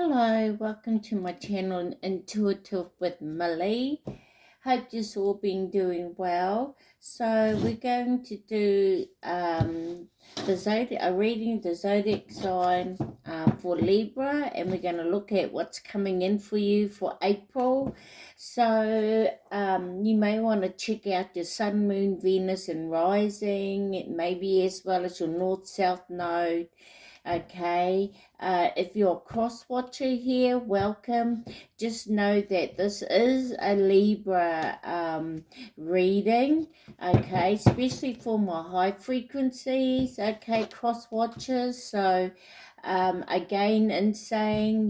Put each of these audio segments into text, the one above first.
Hello, welcome to my channel Intuitive with Millie. Hope you've all been doing well. So we're going to do reading the zodiac sign for Libra, and we're going to look at what's coming in for you for April. So you may want to check out your Sun, Moon, Venus, and Rising, maybe as well as your North-South node. Okay, if you're a cross watcher here, welcome. Just know that this is a Libra reading, okay, especially for my high frequencies, okay, cross watchers. So again, in saying,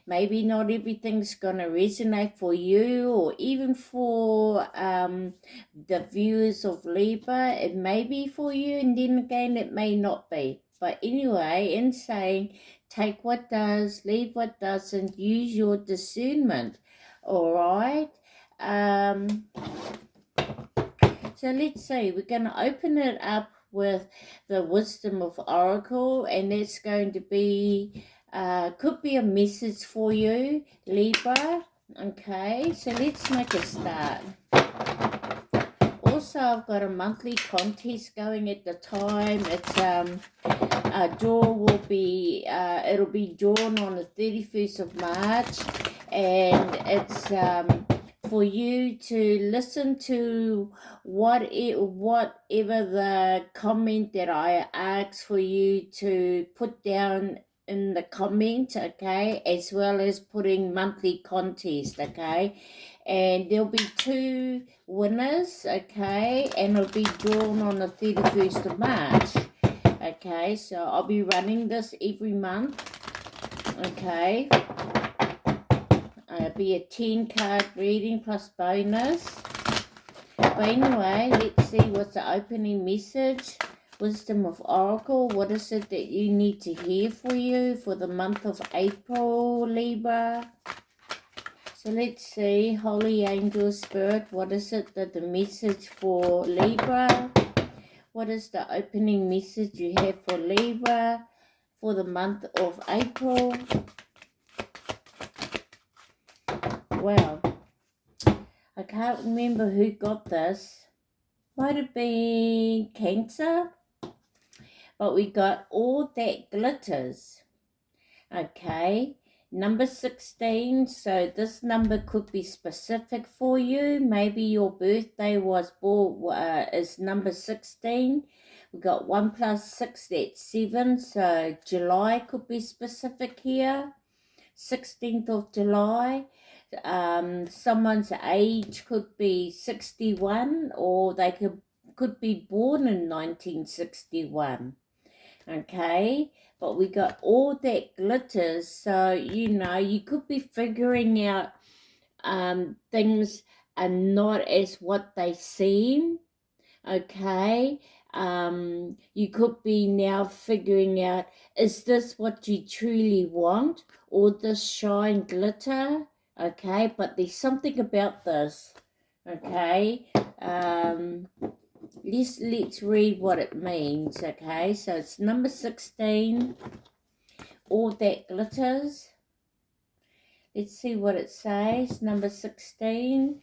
maybe not everything's gonna resonate for you, or even for the viewers of Libra. It may be for you, and then again it may not be. But anyway, in saying, take what does, leave what doesn't, use your discernment. All right. So let's see, we're going to open it up with the Wisdom of Oracle, and it's going to be, could be a message for you, Libra. Okay, so let's make a start. Also, I've got a monthly contest going at the time. It's a draw will be it'll be drawn on the 31st of March, and it's for you to listen to whatever the comment that I ask for you to put down in the comment, okay, as well as putting monthly contest, okay, and there'll be two winners, okay, and it'll be drawn on the 31st of March. Okay, so I'll be running this every month. Okay, it'll be a 10 card reading plus bonus. But anyway, let's see what's the opening message. Wisdom of Oracle, what is it that you need to hear for you for the month of April, Libra? So let's see, Holy Angel Spirit, what is it that the message for Libra? What is the opening message you have for Libra for the month of April? Wow, I can't remember who got this. Might have been Cancer. But we got all that glitters. Okay, number 16. So this number could be specific for you. Maybe your birthday is number 16. We got 1 plus 6, that's 7. So July could be specific here. 16th of July. Someone's age could be 61, or they could be born in 1961. Okay, but we got all that glitters, so you could be figuring out things are not as what they seem. Okay, you could be now figuring out, is this what you truly want, or this shine glitter? Okay, but there's something about this. Okay, let's read what it means. Okay, so it's number 16, all that glitters. Let's see what it says. Number 16.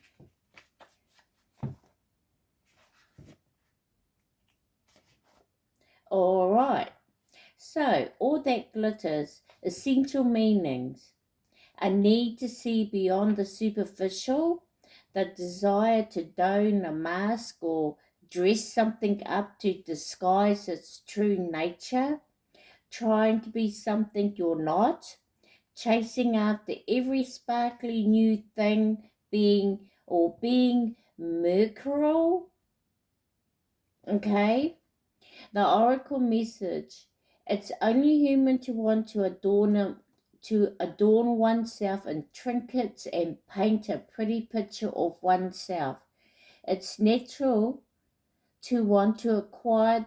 All right, so all that glitters, essential meanings: a need to see beyond the superficial, the desire to don a mask or dress something up to disguise its true nature, trying to be something you're not, chasing after every sparkly new thing, being mercurial. Okay, the oracle message: it's only human to want to adorn oneself in trinkets and paint a pretty picture of oneself. It's natural to want to acquire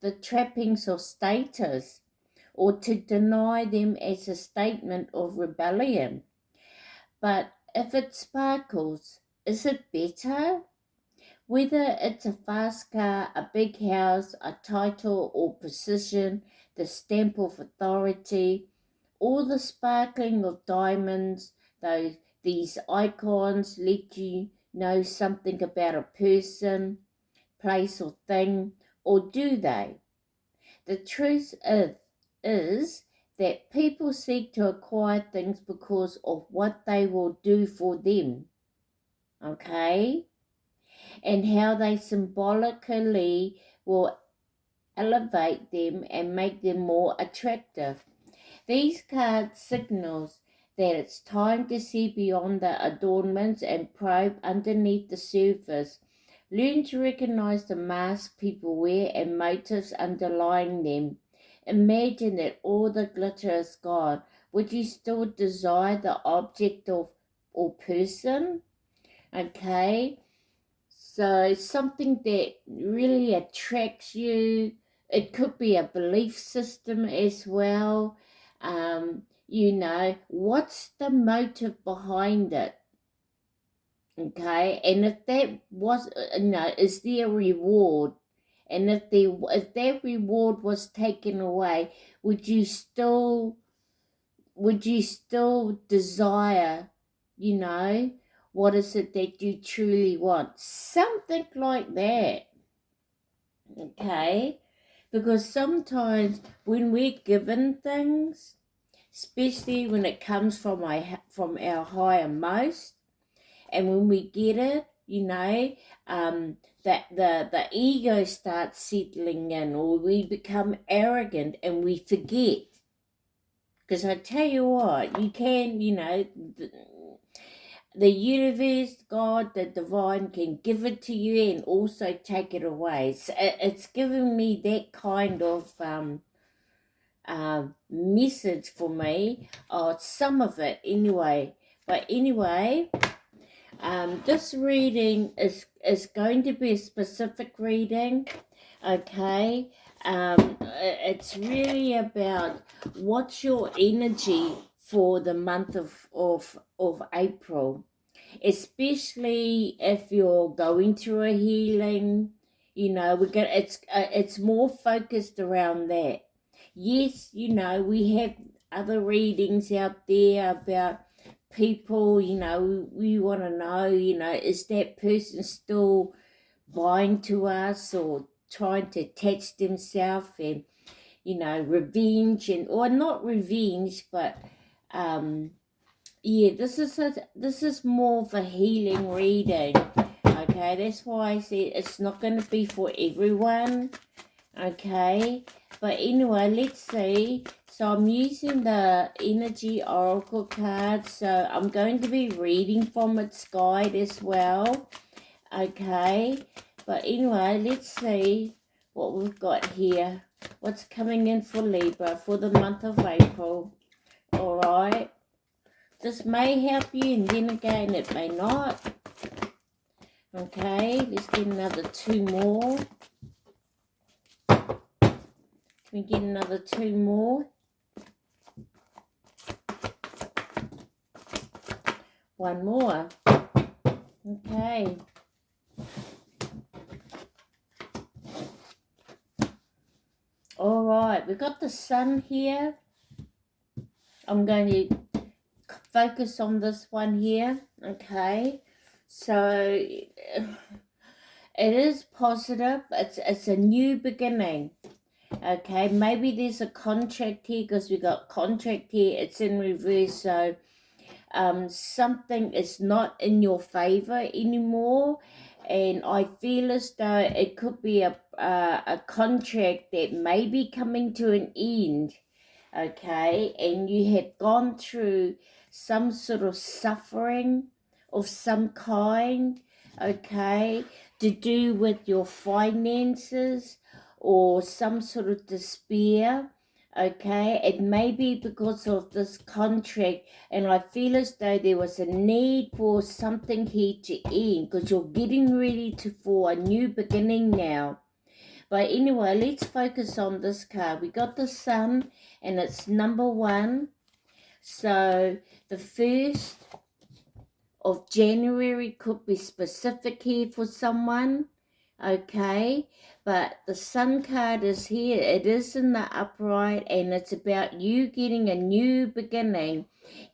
the trappings of status, or to deny them as a statement of rebellion. But if it sparkles, is it better? Whether it's a fast car, a big house, a title or position, the stamp of authority, all the sparkling of diamonds, these icons let you know something about a person, place or thing, or do they? The truth is that people seek to acquire things because of what they will do for them, okay? And how they symbolically will elevate them and make them more attractive. These cards signals that it's time to see beyond the adornments and probe underneath the surface. Learn to recognize the masks people wear and motives underlying them. Imagine that all the glitter is gone. Would you still desire the object of or person? Okay. So something that really attracts you. It could be a belief system as well. What's the motive behind it? Okay, and if that was, is there a reward? And if that reward was taken away, would you still desire, what is it that you truly want? Something like that. Okay, because sometimes when we're given things, especially when it comes from our higher most, and when we get it, that the ego starts settling in, or we become arrogant and we forget. Because I tell you what, you can, the universe, God, the divine can give it to you and also take it away. So it's given me that kind of message for me, some of it anyway. But anyway, this reading is going to be a specific reading, okay? It's really about what's your energy for the month of April, especially if you're going through a healing. It's more focused around that. Yes, we have other readings out there about people. We want to know, is that person still buying to us or trying to attach themselves, and revenge, or not revenge, but this is more of a healing reading. Okay, that's why I said it's not going to be for everyone. Okay, but anyway, let's see. So I'm using the Energy Oracle card, so I'm going to be reading from its guide as well. Okay, but anyway, let's see what we've got here. What's coming in for Libra for the month of April. Alright, this may help you, and then again it may not. Okay, let's get another two more. Can we get another two more? One more. Okay. All right, we've got the sun here. I'm going to focus on this one here. Okay. So it is positive. It's a new beginning. Okay, maybe there's a contract here, because we got contract here. It's in reverse, so something is not in your favor anymore, and I feel as though it could be a contract that may be coming to an end. Okay, and you had gone through some sort of suffering of some kind, okay, to do with your finances or some sort of despair. Okay, it may be because of this contract, and I feel as though there was a need for something here to end, because you're getting ready for a new beginning now. But anyway, let's focus on this card. We got the sun, and it's number 1. So the 1st of January could be specific here for someone. okay? But the Sun card is here. It is in the upright, and it's about you getting a new beginning,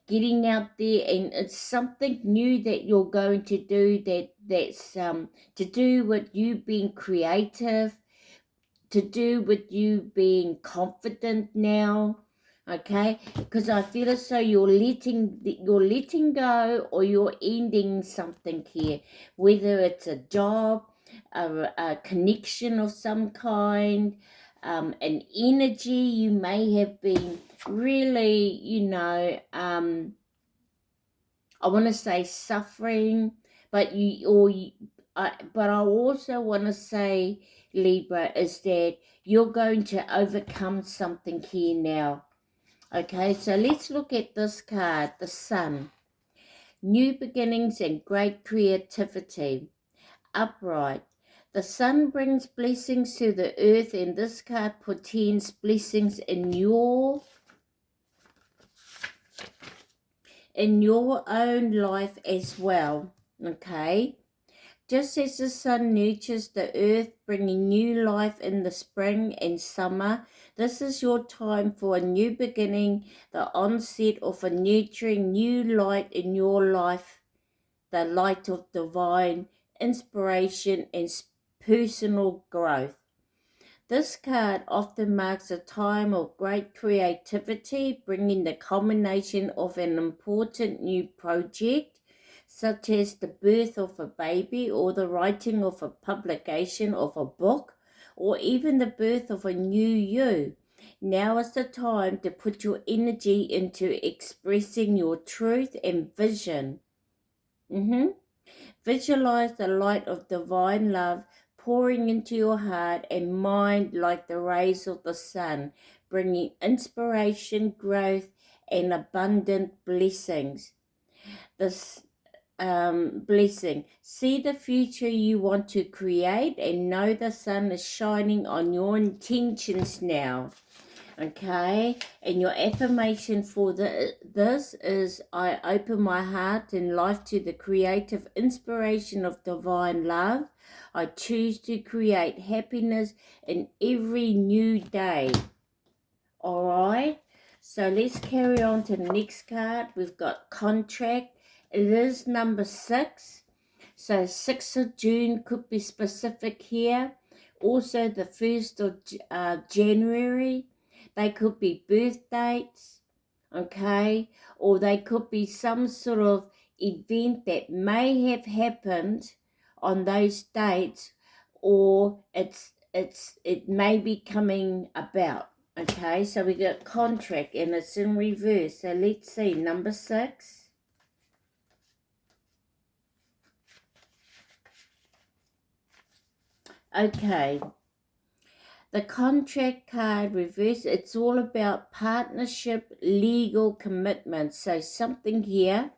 getting out there, and it's something new that you're going to do, that's to do with you being creative, to do with you being confident now, okay? Because I feel as though you're letting go, or you're ending something here, whether it's a job, a connection of some kind, an energy you may have been really, I want to say suffering, but but I also want to say, Libra, is that you're going to overcome something here now. Okay, so let's look at this card, the Sun. New beginnings and great creativity. Upright. The Sun brings blessings to the earth, and this card portends blessings in your own life as well. Okay. Just as the sun nurtures the earth, bringing new life in the spring and summer, this is your time for a new beginning, the onset of a nurturing new light in your life, the light of divine inspiration and personal growth. This card often marks a time of great creativity, bringing the culmination of an important new project, such as the birth of a baby, or the writing of a publication of a book, or even the birth of a new you. Now is the time to put your energy into expressing your truth and vision. Visualize the light of divine love pouring into your heart and mind like the rays of the sun, bringing inspiration, growth, and abundant blessings. This blessing. See the future you want to create, and know the sun is shining on your intentions now. Okay, and your affirmation for this is, I open my heart and life to the creative inspiration of divine love. I choose to create happiness in every new day. All right, so let's carry on to the next card. We've got contract. It is number 6. So 6th of June could be specific here. Also the 1st of January. They could be birth dates, okay? Or they could be some sort of event that may have happened on those dates, or it may be coming about. Okay, so we got contract and it's in reverse. So let's see, number 6. Okay, the contract card reverse, it's all about partnership, legal commitment. So something here.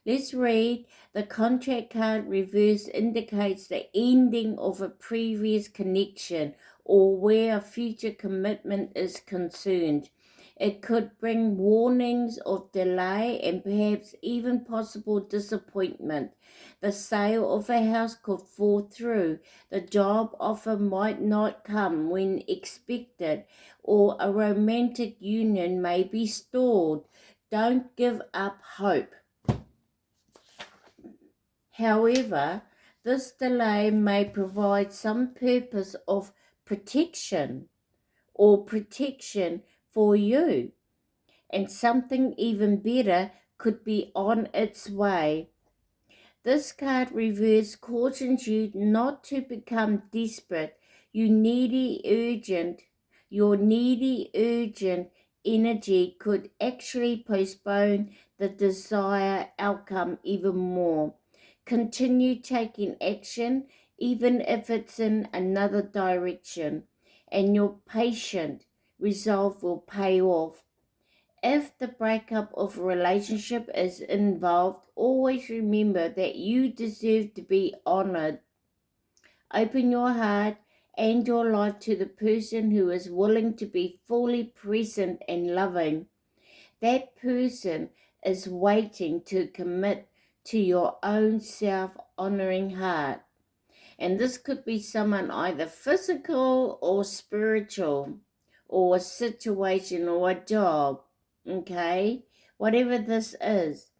Let's read. The contract card reverse indicates the ending of a previous connection, or where a future commitment is concerned. It could bring warnings of delay and perhaps even possible disappointment. The sale of a house could fall through. The job offer might not come when expected, or a romantic union may be stalled. Don't give up hope. However, this delay may provide some purpose of protection for you, and something even better could be on its way. This card reverse cautions you not to become desperate. Your needy, urgent energy could actually postpone the desired outcome even more. Continue taking action, even if it's in another direction, and your patient resolve will pay off. If the breakup of a relationship is involved, always remember that you deserve to be honored. Open your heart and your life to the person who is willing to be fully present and loving. That person is waiting to commit to your own self-honoring heart. And this could be someone either physical or spiritual, or a situation or a job, okay? Whatever this is.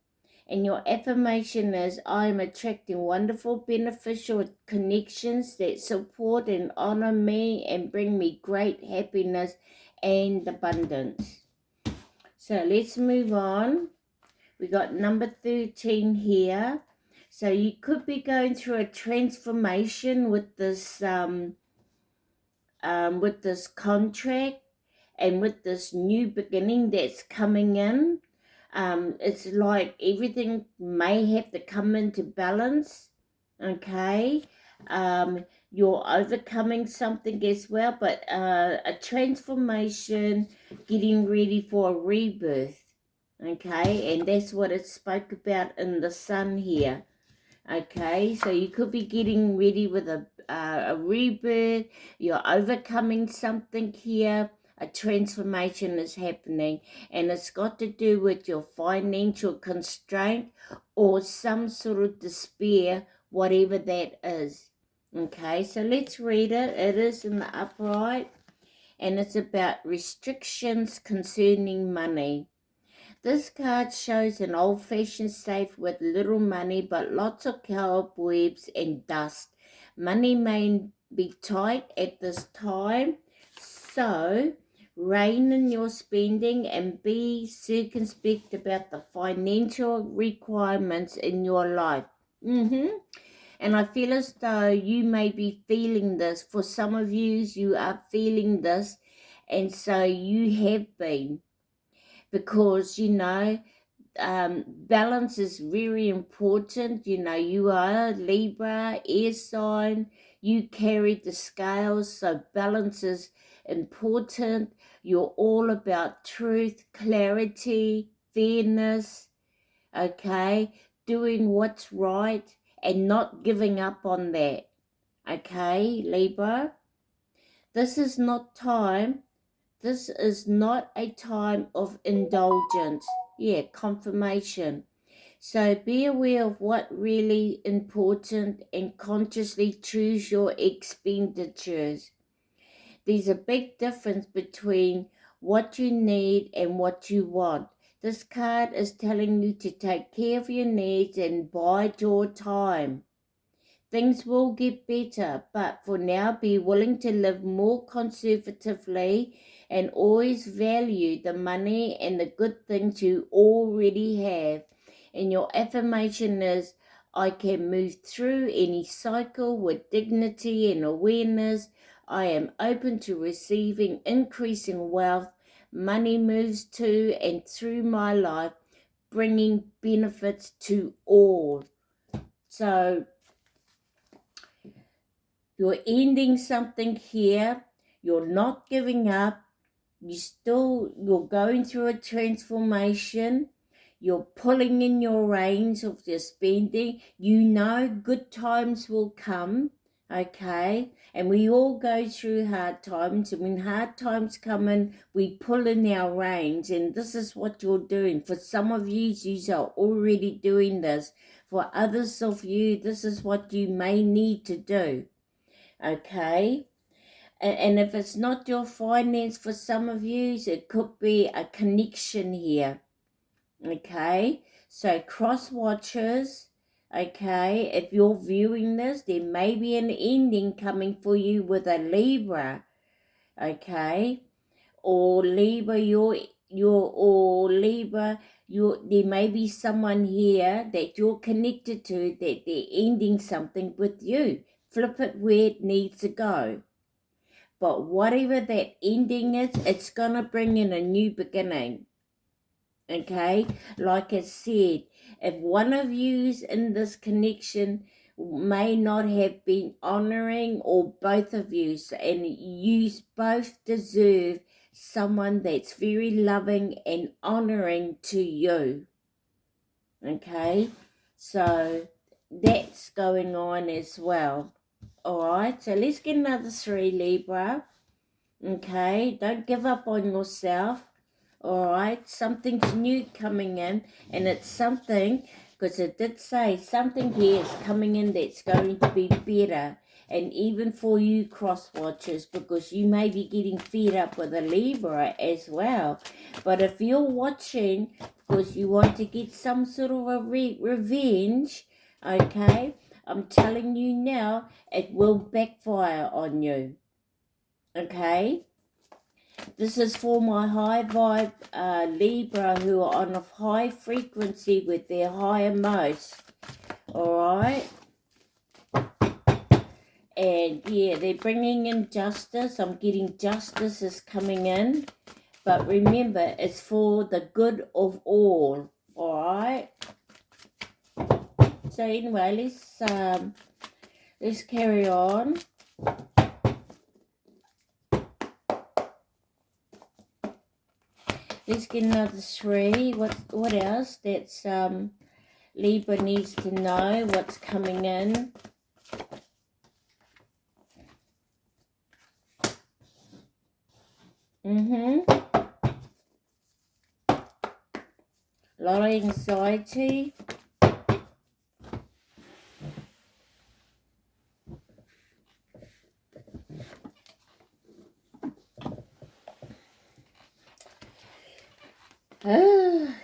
And your affirmation is, I am attracting wonderful, beneficial connections that support and honor me and bring me great happiness and abundance. So let's move on. We got number 13 here. So you could be going through a transformation with this contract and with this new beginning that's coming in. It's like everything may have to come into balance, okay? You're overcoming something as well, but a transformation, getting ready for a rebirth, okay? And that's what it spoke about in the sun here. Okay, so you could be getting ready with a rebirth. You're overcoming something here. A transformation is happening, and it's got to do with your financial constraint or some sort of despair, whatever that is. Okay, so let's read it. It is in the upright, and it's about restrictions concerning money. This card shows an old-fashioned safe with little money but lots of cobwebs and dust. Money may be tight at this time, so rein in your spending and be circumspect about the financial requirements in your life. And I feel as though you may be feeling this. For some of you are feeling this, and so you have been. Because, balance is very important. You are Libra, air sign. You carry the scales, so balance is important. You're all about truth, clarity, fairness, okay? Doing what's right and not giving up on that, okay, Libra? This is not a time of indulgence. Yeah, confirmation. So be aware of what really important and consciously choose your expenditures. There's a big difference between what you need and what you want. This card is telling you to take care of your needs and bide your time. Things will get better, but for now be willing to live more conservatively and always value the money and the good things you already have. And your affirmation is, I can move through any cycle with dignity and awareness. I am open to receiving increasing wealth. Money moves to and through my life, bringing benefits to all. So you're ending something here. You're not giving up. You're going through a transformation. You're pulling in your reins of your spending. Good times will come, okay? And we all go through hard times. And when hard times come in, we pull in our reins. And this is what you're doing. For some of you are already doing this. For others of you, this is what you may need to do. Okay, and if it's not your finance, for some of you it could be a connection here. Okay, so cross watchers, okay, if you're viewing this, there may be an ending coming for you with a Libra. Okay, or Libra, there may be someone here that you're connected to that they're ending something with you. Flip it where it needs to go. But whatever that ending is, it's going to bring in a new beginning. Okay? Like I said, if one of you's in this connection may not have been honoring, or both of you, and you both deserve someone that's very loving and honoring to you. Okay? So that's going on as well. Alright, so let's get another 3, Libra. Okay, don't give up on yourself. Alright, something's new coming in, and it's something, because it did say something here is coming in that's going to be better. and even for you cross watchers, because you may be getting fed up with a Libra as well. But if you're watching because you want to get some sort of a revenge, okay, I'm telling you now, it will backfire on you, okay? This is for my high vibe Libra who are on a high frequency with their higher most, alright? And yeah, they're bringing in justice. I'm getting justice is coming in. But remember, it's for the good of all, alright? So anyway, let's carry on. Let's get another 3. What else? That's Libra needs to know what's coming in. A lot of anxiety.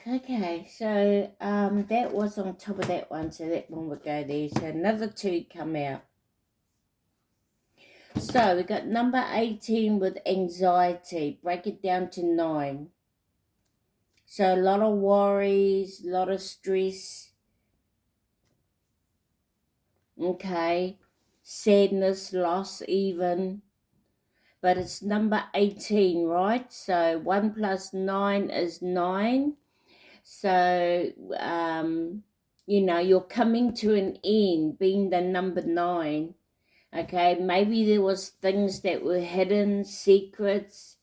Okay, so that was on top of that one, so that one would go there. So another 2 come out. So we got number 18 with anxiety. Break it down to 9. So a lot of worries, a lot of stress. Okay, sadness, loss even. But it's number 18, right? So 1 plus 9 is 9. So, you know, you're coming to an end, being the number 9. Okay, maybe there was things that were hidden, secrets,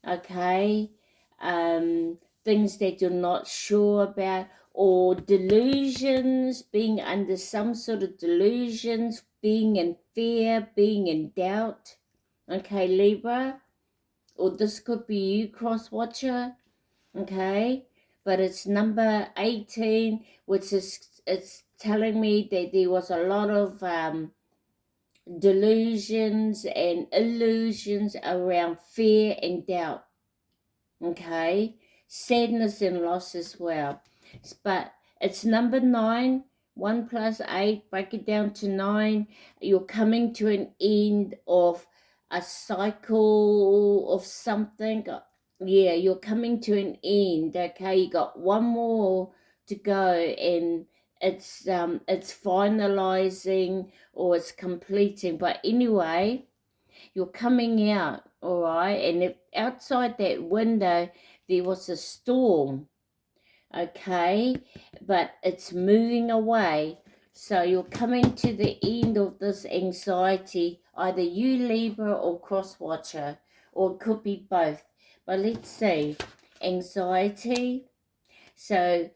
okay, things that you're not sure about, or delusions, being under some sort of delusions, being in fear, being in doubt, okay, Libra, or this could be you, cross watcher, okay, but it's number 18, which is, it's telling me that there was a lot of delusions and illusions around fear and doubt, okay, sadness and loss as well. But it's number 9. 1 plus 8, break it down to 9. You're coming to an end of a cycle of something. Yeah, you're coming to an end, okay? You got one more to go, and it's finalizing, or it's completing. But anyway, you're coming out, all right? And if outside that window there was a storm, okay, but it's moving away. So you're coming to the end of this anxiety, either you, Libra, or cross watcher, or it could be both. But let's see, anxiety. So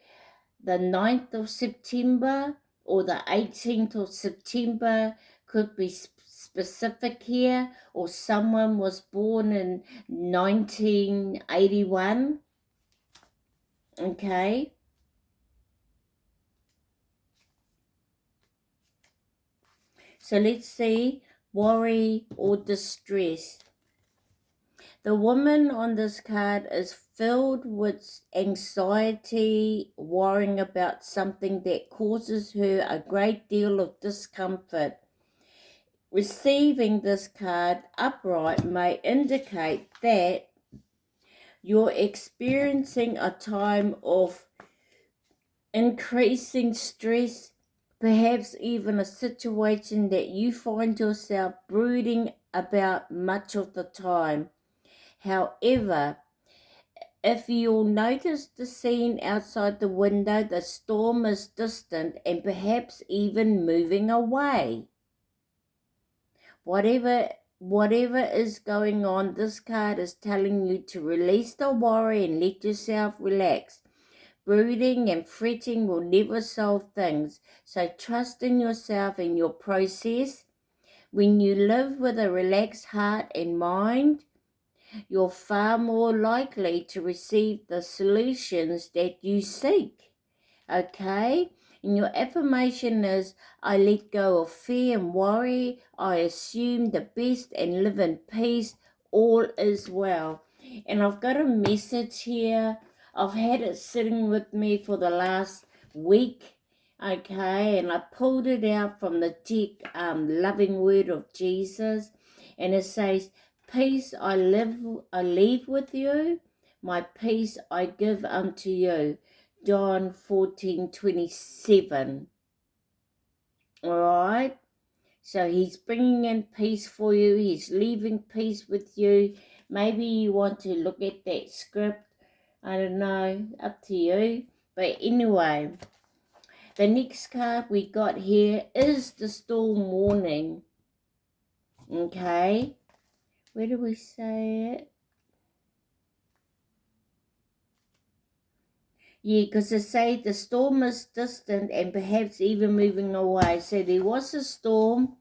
the 9th of September or the 18th of September could be specific here, or someone was born in 1981, okay. So let's see, worry or distress. The woman on this card is filled with anxiety, worrying about something that causes her a great deal of discomfort. Receiving this card upright may indicate that you're experiencing a time of increasing stress, perhaps even a situation that you find yourself brooding about much of the time. However, if you'll notice the scene outside the window, the storm is distant and perhaps even moving away. Whatever is going on, this card is telling you to release the worry and let yourself relax. Brooding and fretting will never solve things, so trust in yourself and your process. When you live with a relaxed heart and mind, you're far more likely to receive the solutions that you seek, okay? And your affirmation is, I let go of fear and worry. I assume the best and live in peace. All is well. And I've got a message here. I've had it sitting with me for the last week. Okay, and I pulled it out from the deck, Loving Word of Jesus. And it says, peace I leave with you. My peace I give unto you. John 14:27. All right. So he's bringing in peace for you. He's leaving peace with you. Maybe you want to look at that script. I don't know. Up to you. But anyway, the next card we got here is the storm warning. Okay. Where do we say it? Yeah, because they say the storm is distant and perhaps even moving away. So there was a storm,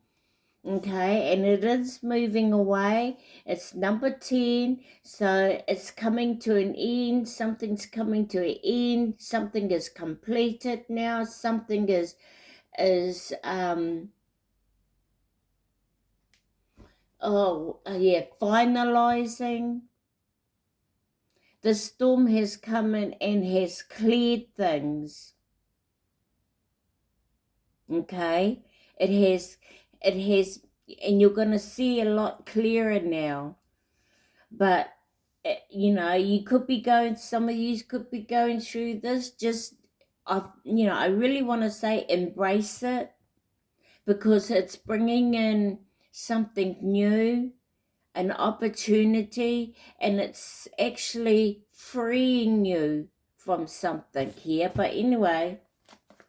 okay, and it is moving away. It's number 10, so it's coming to an end. Something's coming to an end. Something is completed now. Something is finalizing. The storm has come in and has cleared things. Okay, it has, and you're going to see a lot clearer now. But you could be going, some of you could be going through this. Just I really want to say embrace it, because it's bringing in something new, an opportunity, and it's actually freeing you from something here. But anyway,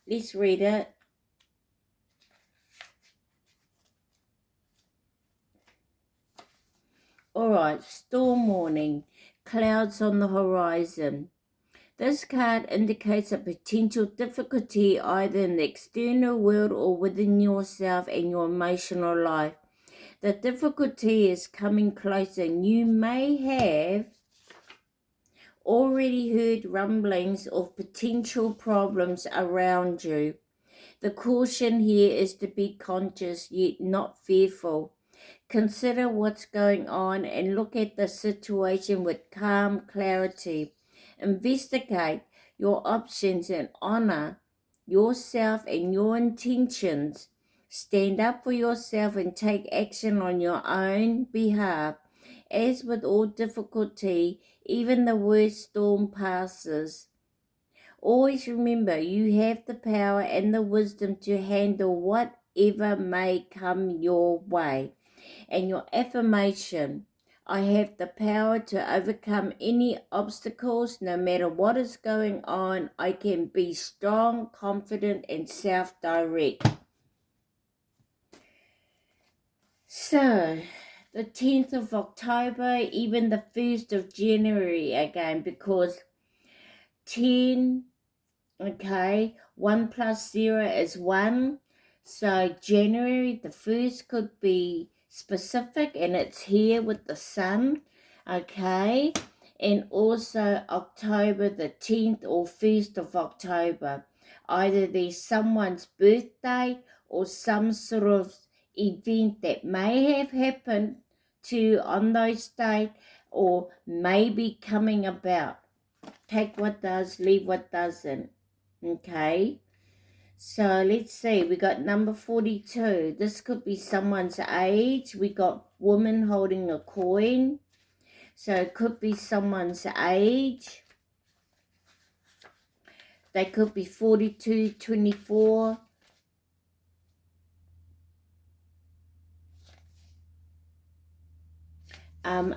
let's read it. All right, storm warning, clouds on the horizon. This card indicates a potential difficulty either in the external world or within yourself and your emotional life. The difficulty is coming closer, and you may have already heard rumblings of potential problems around you. The caution here is to be conscious yet not fearful. Consider what's going on and look at the situation with calm clarity. Investigate your options and honor yourself and your intentions. Stand up for yourself and take action on your own behalf. As with all difficulty, even the worst storm passes. Always remember, you have the power and the wisdom to handle whatever may come your way. And your affirmation, I have the power to overcome any obstacles. No matter what is going on, I can be strong, confident, and self-direct. So, the 10th of October, even the 1st of January again, because 10, okay, 1 plus 0 is 1. So January the 1st could be specific, and it's here with the sun, okay, and also October the 10th or 1st of October. Either there's someone's birthday or some sort of event that may have happened to on those dates, or may be coming about. Take what does, leave what doesn't. Okay, so let's see. We got number 42. This could be someone's age. We got woman holding a coin. So it could be someone's age. They could be 42, 24.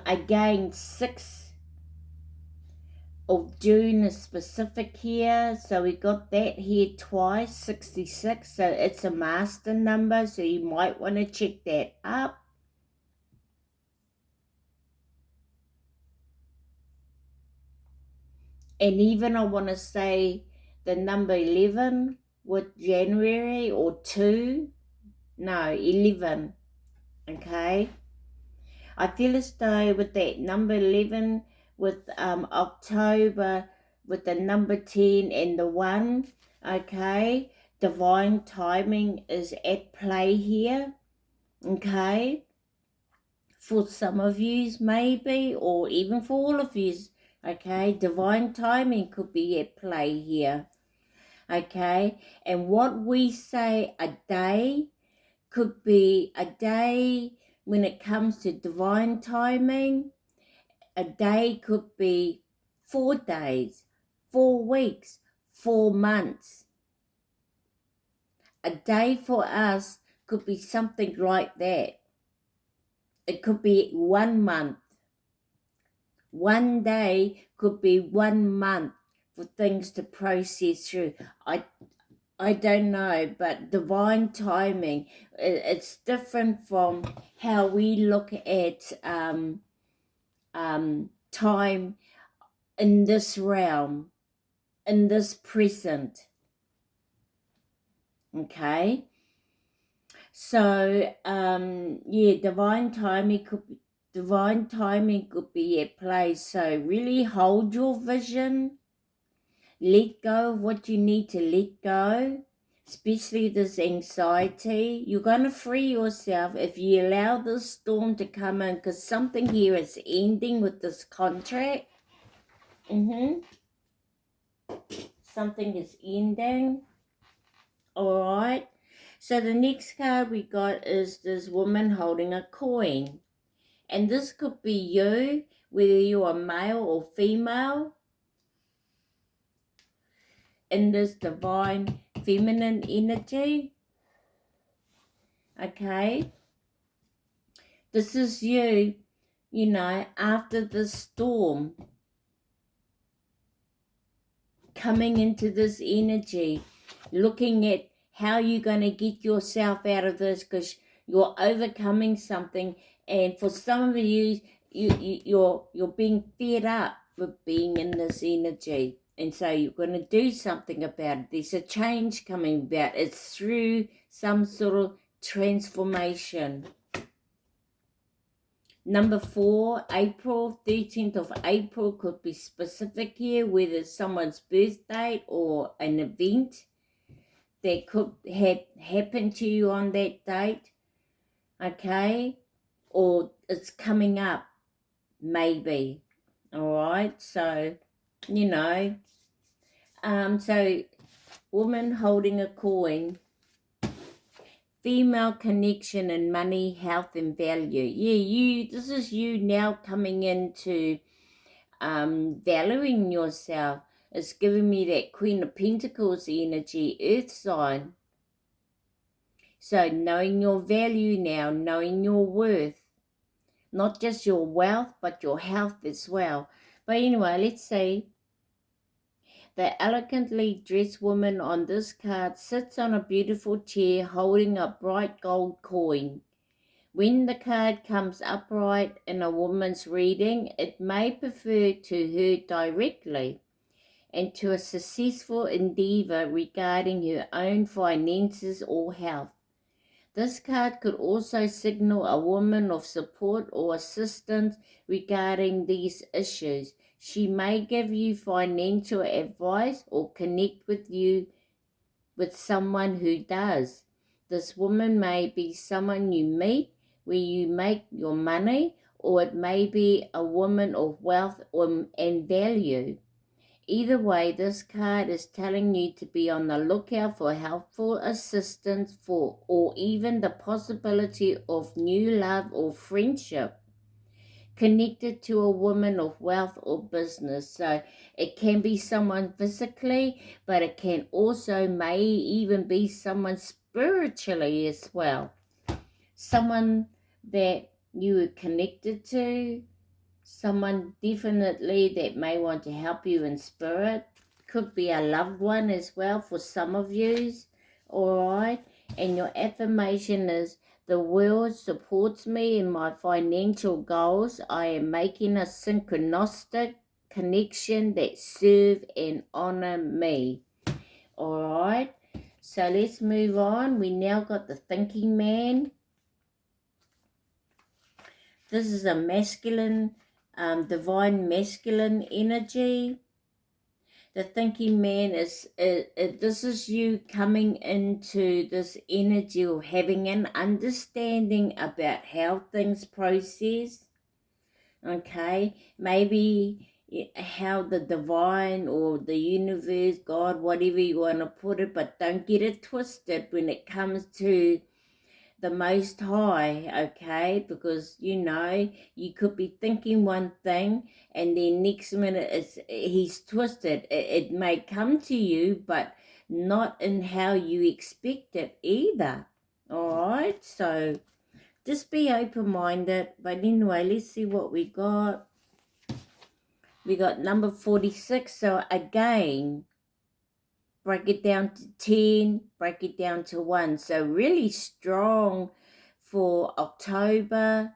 Again, 6 of June is specific here, so we got that here twice, 66, so it's a master number, so you might want to check that up. And even I want to say the number 11 with January, or 2, no, 11, okay. I feel as though with that number 11, with October, with the number 10 and the 1, okay, divine timing is at play here, okay? For some of yous maybe, or even for all of yous, okay? Divine timing could be at play here, okay? And what we say a day could be a day when it comes to divine timing. A day could be 4 days, 4 weeks, 4 months. A day for us could be something like that. It could be 1 month. One day could be 1 month for things to process through. I don't know, but divine timing, it's different from how we look at time in this realm, in this present, okay? So, yeah, divine timing could be at play. So really hold your vision, let go of what you need to let go, especially this anxiety. You're going to free yourself if you allow this storm to come in, because something here is ending with this contract. Something is ending. All right. So the next card we got is this woman holding a coin. And this could be you, whether you are male or female, in this divine feminine energy. Okay. This is you, you know, after the storm, coming into this energy, looking at how you're going to get yourself out of this, because you're overcoming something. And for some of you, you're being fed up with being in this energy, and so you're going to do something about it. There's a change coming about. It's through some sort of transformation. Number 4, April, 13th of April could be specific here, whether it's someone's birth date or an event that could have happened to you on that date, okay? Or it's coming up, maybe, all right? So, you know, so woman holding a coin, female connection and money, health and value. Yeah, this is you now coming into valuing yourself. It's giving me that Queen of Pentacles energy, earth sign. So knowing your value now, knowing your worth, not just your wealth, but your health as well. But anyway, let's see. The elegantly dressed woman on this card sits on a beautiful chair holding a bright gold coin. When the card comes upright in a woman's reading, it may refer to her directly and to a successful endeavor regarding her own finances or health. This card could also signal a woman of support or assistance regarding these issues. She may give you financial advice or connect with you with someone who does. This woman may be someone you meet where you make your money, or it may be a woman of wealth and value. Either way, this card is telling you to be on the lookout for helpful assistance for, or even the possibility of new love or friendship connected to a woman of wealth or business. So it can be someone physically, but it can also may even be someone spiritually as well. Someone that you are connected to, someone definitely that may want to help you in spirit. Could be a loved one as well for some of yous, all right? And your affirmation is, the world supports me in my financial goals. I am making a synchronistic connection that serve and honor me, all right? So let's move on. We now got the thinking man. This is a masculine, divine masculine energy. The thinking man is, this is you coming into this energy or having an understanding about how things process. Okay, maybe how the divine or the universe, God, whatever you want to put it, but don't get it twisted when it comes to the Most High, okay? Because, you could be thinking one thing and then next minute he's twisted. It may come to you, but not in how you expect it either, all right? So just be open-minded. But anyway, let's see what we got. We got number 46. So again, break it down to 10, break it down to 1. So really strong for October,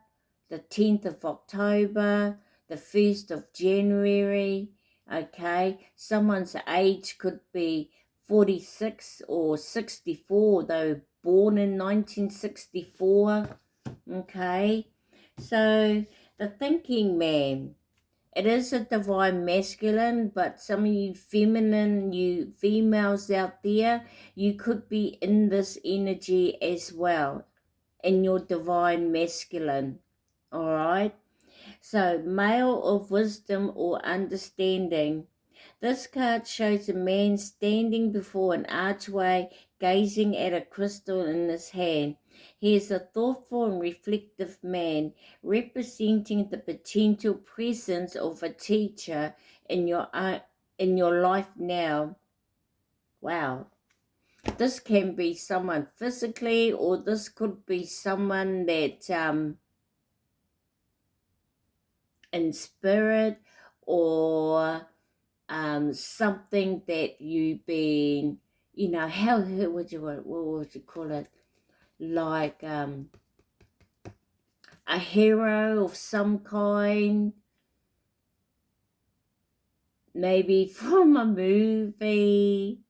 the 10th of October, the 1st of January, okay? Someone's age could be 46 or 64, though born in 1964, okay? So the thinking man, it is a divine masculine, but some of you feminine, you females out there, you could be in this energy as well, in your divine masculine, all right? So male of wisdom or understanding. This card shows a man standing before an archway, gazing at a crystal in his hand. He is a thoughtful and reflective man, representing the potential presence of a teacher in your life now. Wow. This can be someone physically, or this could be someone that in spirit, or something that you've been, how would you, what would you call it? Like a hero of some kind, maybe from a movie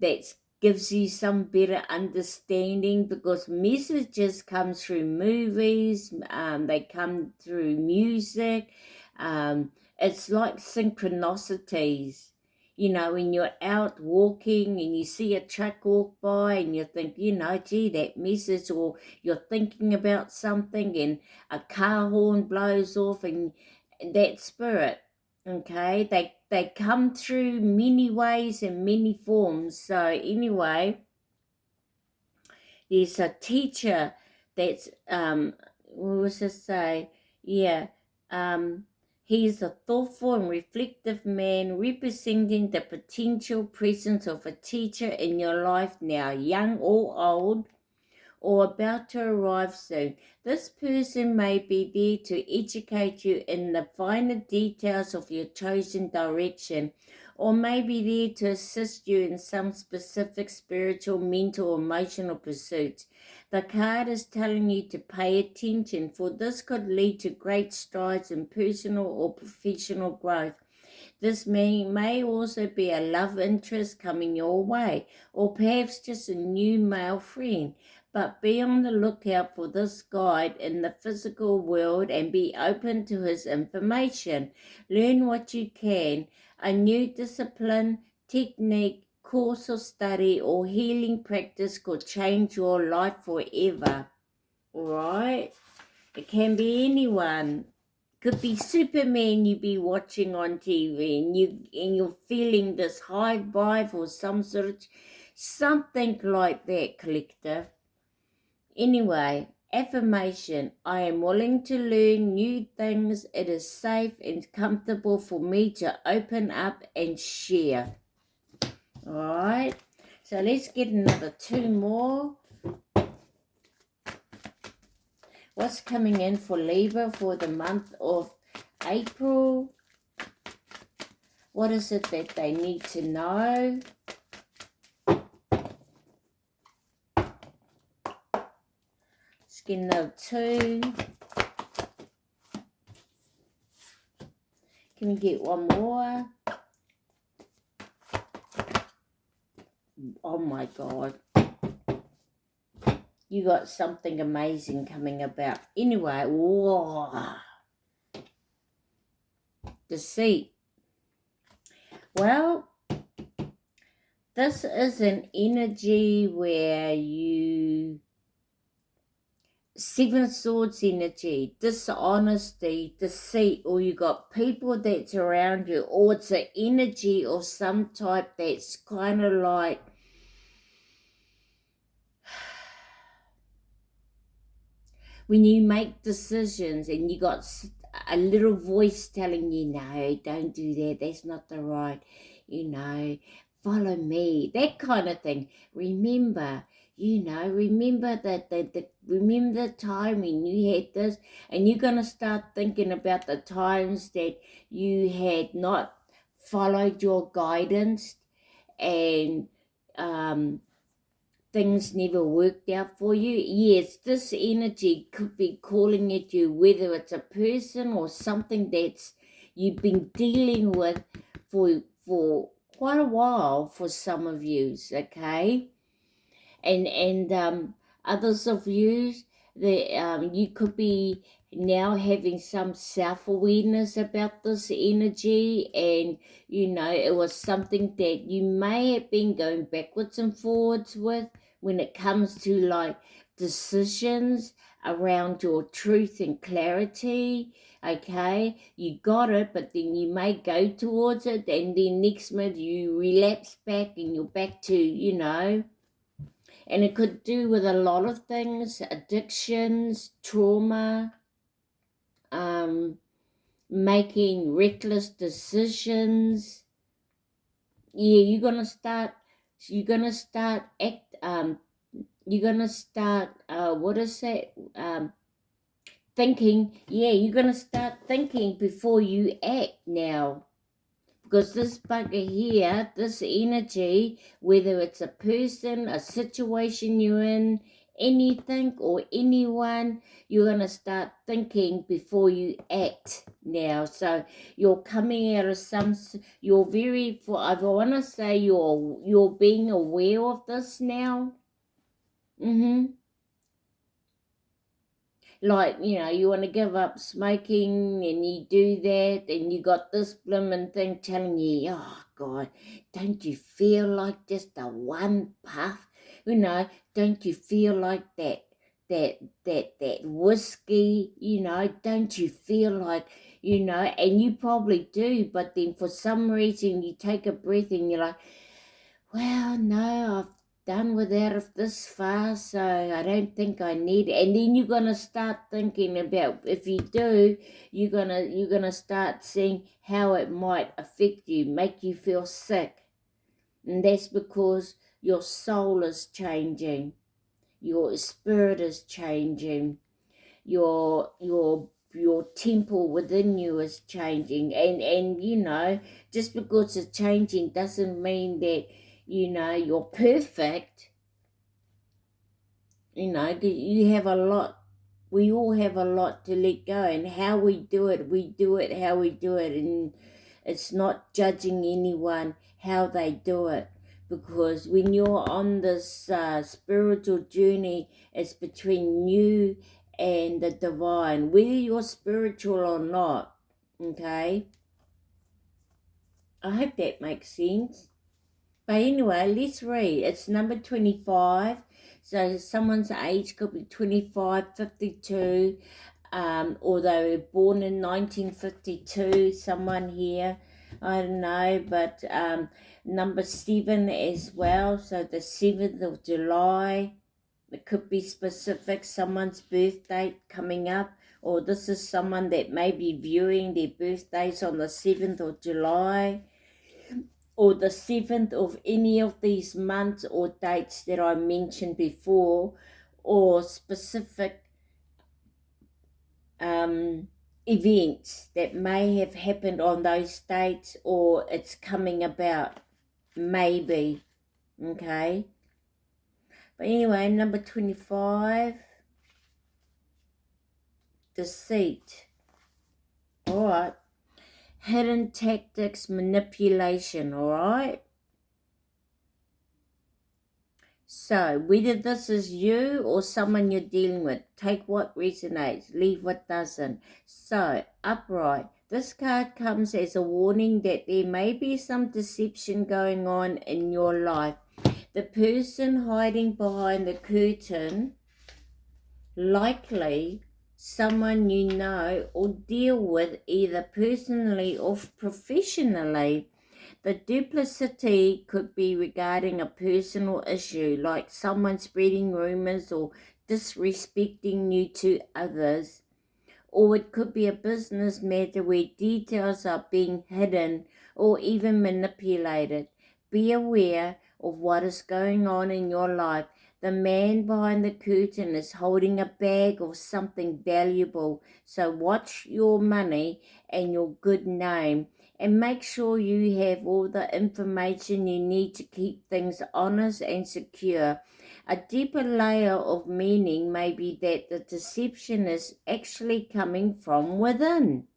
that gives you some better understanding, because messages come through movies, they come through music. It's like synchronicities. When you're out walking and you see a truck walk by and you think, gee, that message, or you're thinking about something and a car horn blows off, and that spirit, okay, they come through many ways and many forms. So anyway, there's a teacher that's what was I say? Yeah, he's a thoughtful and reflective man, representing the potential presence of a teacher in your life now, young or old, or about to arrive soon. This person may be there to educate you in the finer details of your chosen direction, or may be there to assist you in some specific spiritual, mental, or emotional pursuits. The card is telling you to pay attention, for this could lead to great strides in personal or professional growth. This may also be a love interest coming your way, or perhaps just a new male friend. But be on the lookout for this guide in the physical world and be open to his information. Learn what you can. A new discipline, technique, course of study, or healing practice could change your life forever. Alright? It can be anyone. Could be Superman you be watching on TV, and you're feeling this high vibe or something like that, collective. Anyway, affirmation: I am willing to learn new things. It is safe and comfortable for me to open up and share. Alright, so let's get another 2 more. What's coming in for Libra for the month of April? What is it that they need to know? Let's get another 2. Can we get one more? Oh my God. You got something amazing coming about. Anyway, whoa. Deceit. Well, this is an energy where you, Seven Swords energy, dishonesty, deceit, or you got people that's around you, or it's an energy of some type that's kind of like, when you make decisions and you got a little voice telling you, no, don't do that, that's not the right, follow me, that kind of thing. Remember, remember remember the time when you had this, and you're going to start thinking about the times that you had not followed your guidance, and things never worked out for you. Yes, this energy could be calling at you, whether it's a person or something that's you've been dealing with for quite a while for some of yous, okay? And others of you, you could be now having some self-awareness about this energy, and it was something that you may have been going backwards and forwards with when it comes to like decisions around your truth and clarity. Okay, you got it, but then you may go towards it, and then next minute you relapse back and you're back to and it could do with a lot of things: addictions, trauma, making reckless decisions. Yeah, you're gonna start what is it, thinking. Yeah, you're gonna start thinking before you act now. Because this bugger here, this energy, whether it's a person, a situation you're in, anything or anyone, you're going to start thinking before you act now. So you're coming out of you're very, I want to say you're being aware of this now. Like, you want to give up smoking, and you do that, and you got this blooming thing telling you, oh God, don't you feel like just a one puff? Don't you feel like that whiskey? Don't you feel like, and you probably do, but then for some reason you take a breath and you're like, well, no, I've done without it this far, so I don't think I need it. And then you're gonna start thinking about, if you do, you're gonna start seeing how it might affect you, make you feel sick. And that's because your soul is changing, your spirit is changing, your temple within you is changing, and just because it's changing doesn't mean that you're perfect. You have a lot, we all have a lot to let go, and how we do it how we do it, and it's not judging anyone how they do it, because when you're on this spiritual journey, it's between you and the divine, whether you're spiritual or not. Okay, I hope that makes sense. But anyway, let's read. It's number 25. So someone's age could be 25, 52, or they were born in 1952, someone here. I don't know, but number 7 as well. So the 7th of July. It could be specific, someone's birth date coming up, or this is someone that may be viewing their birthdays on the 7th of July. Or the 7th of any of these months or dates that I mentioned before, or specific events that may have happened on those dates, or it's coming about, maybe, okay? But anyway, number 25, deceit. All right. Hidden tactics, manipulation, all right? So, whether this is you or someone you're dealing with, take what resonates, leave what doesn't. So, upright, This card comes as a warning that there may be some deception going on in your life. The person hiding behind the curtain, likely someone you know or deal with either personally or professionally. The duplicity could be regarding a personal issue, like someone spreading rumors or disrespecting you to others. Or it could be a business matter where details are being hidden or even manipulated. Be aware of what is going on in your life. The man behind the curtain is holding a bag of something valuable, so watch your money and your good name, and make sure you have all the information you need to keep things honest and secure. A deeper layer of meaning may be that the deception is actually coming from within.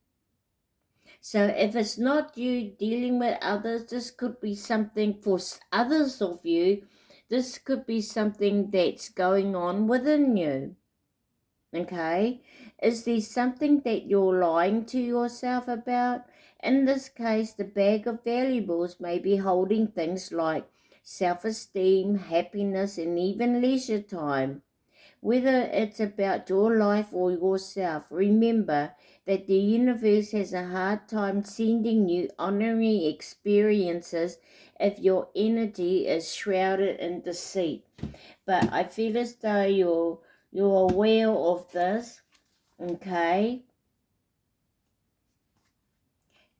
So if it's not you dealing with others, this could be something for others of you. This could be something that's going on within you. Okay? Is there something that you're lying to yourself about? In this case, the bag of valuables may be holding things like self-esteem, happiness, and even leisure time. Whether it's about your life or yourself, remember that the universe has a hard time sending you honoring experiences if your energy is shrouded in deceit. But I feel as though you're aware of this, okay?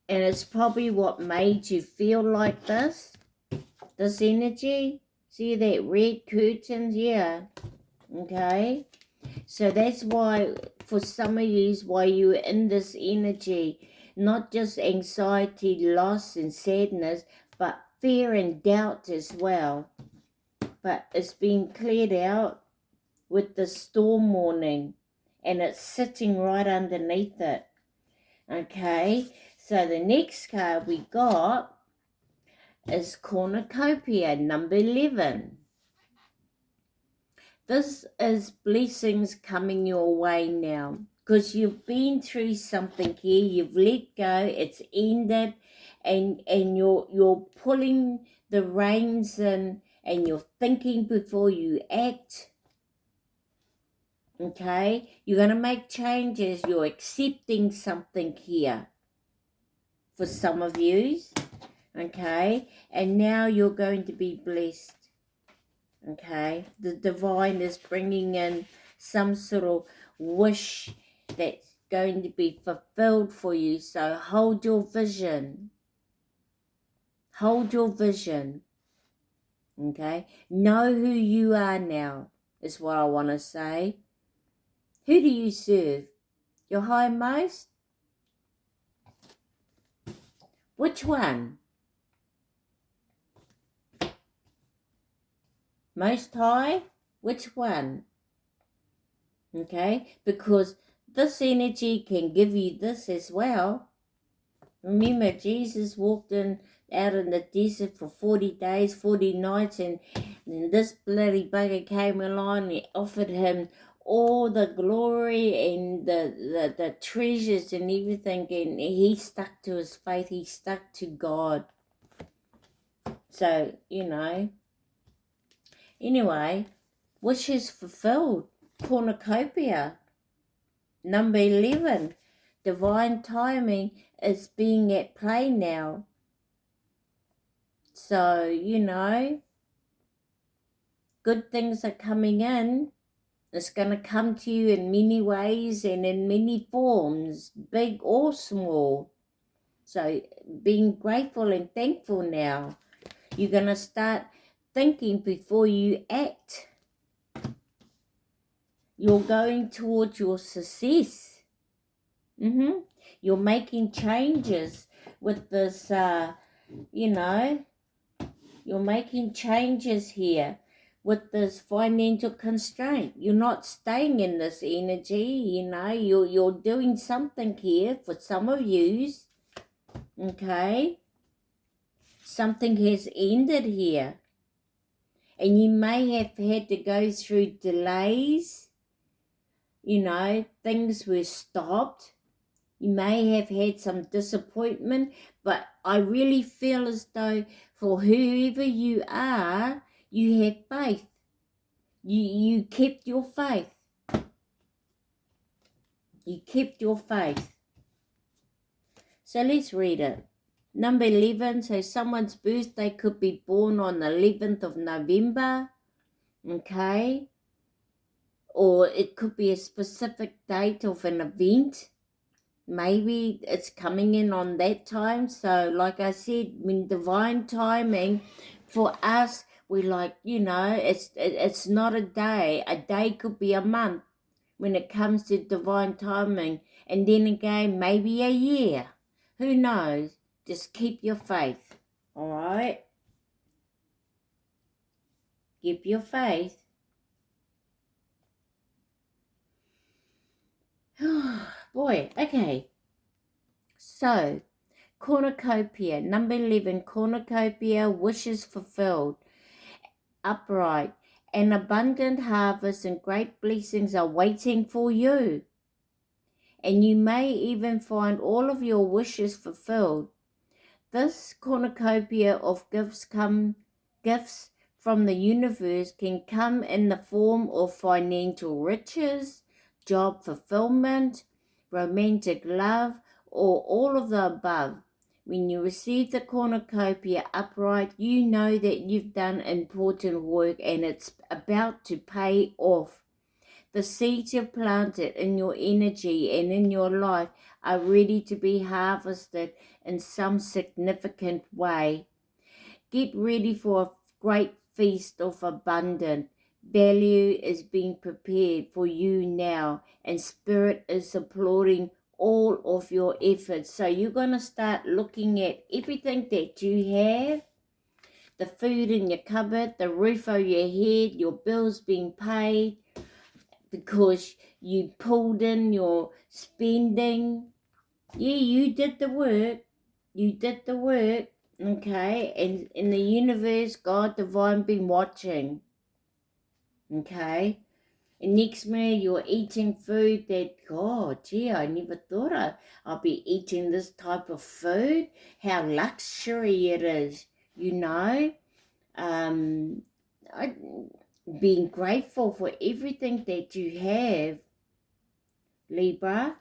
And it's probably what made you feel like this energy. See that red curtain? Yeah, okay? So that's why, for some of you, why you're in this energy, not just anxiety, loss, and sadness, but fear and doubt as well. But it's been cleared out with the storm warning, and it's sitting right underneath it. Okay, so the next card we got is Cornucopia, number 11. This is blessings coming your way now, because you've been through something here, you've let go, it's ended, and you're pulling the reins in, and you're thinking before you act. Okay, you're going to make changes, you're accepting something here for some of you. Okay, and now you're going to be blessed. Okay, the divine is bringing in some sort of wish that's going to be fulfilled for you. So hold your vision. Hold your vision. Okay, know who you are now is what I want to say. Who do you serve? Your highmost? Which one? Most high? Which one? Okay, because this energy can give you this as well. Remember, Jesus walked out in the desert for 40 days, 40 nights, and this bloody bugger came along and he offered him all the glory and the treasures and everything, and he stuck to his faith, he stuck to God. So, anyway, wishes fulfilled, cornucopia. Number 11, divine timing is being at play now. So, good things are coming in. It's going to come to you in many ways and in many forms, big or small. So, being grateful and thankful now. You're going to start thinking before you act. You're going towards your success. You're making changes with this, you're making changes here with this financial constraint. You're not staying in this energy, you're doing something here for some of yous, okay? Something has ended here. And you may have had to go through delays, things were stopped. You may have had some disappointment, but I really feel as though for whoever you are, you have faith. You kept your faith. You kept your faith. So let's read it. Number 11, so someone's birthday could be born on the 11th of November, okay? Or it could be a specific date of an event. Maybe it's coming in on that time. So like I said, when divine timing for us, we like, it's not a day. A day could be a month when it comes to divine timing. And then again, maybe a year. Who knows? Just keep your faith. All right? Keep your faith. Boy, okay. So, cornucopia, number 11, cornucopia, wishes fulfilled, upright, an abundant harvest and great blessings are waiting for you. And you may even find all of your wishes fulfilled. This cornucopia of gifts from the universe can come in the form of financial riches, job fulfillment, romantic love, or all of the above. When you receive the cornucopia upright, you know that you've done important work and it's about to pay off. The seeds you've planted in your energy and in your life are ready to be harvested in some significant way. Get ready for a great feast of abundance. Value is being prepared for you now, and Spirit is applauding all of your efforts. So you're going to start looking at everything that you have, the food in your cupboard, the roof over your head, your bills being paid, because you pulled in your spending. Yeah, you did the work. You did the work, okay? And in the universe, God divine been watching, okay? And next minute you're eating food that, God, gee, I never thought I'd be eating this type of food. How luxury it is, you know? Being grateful for everything that you have, Libra,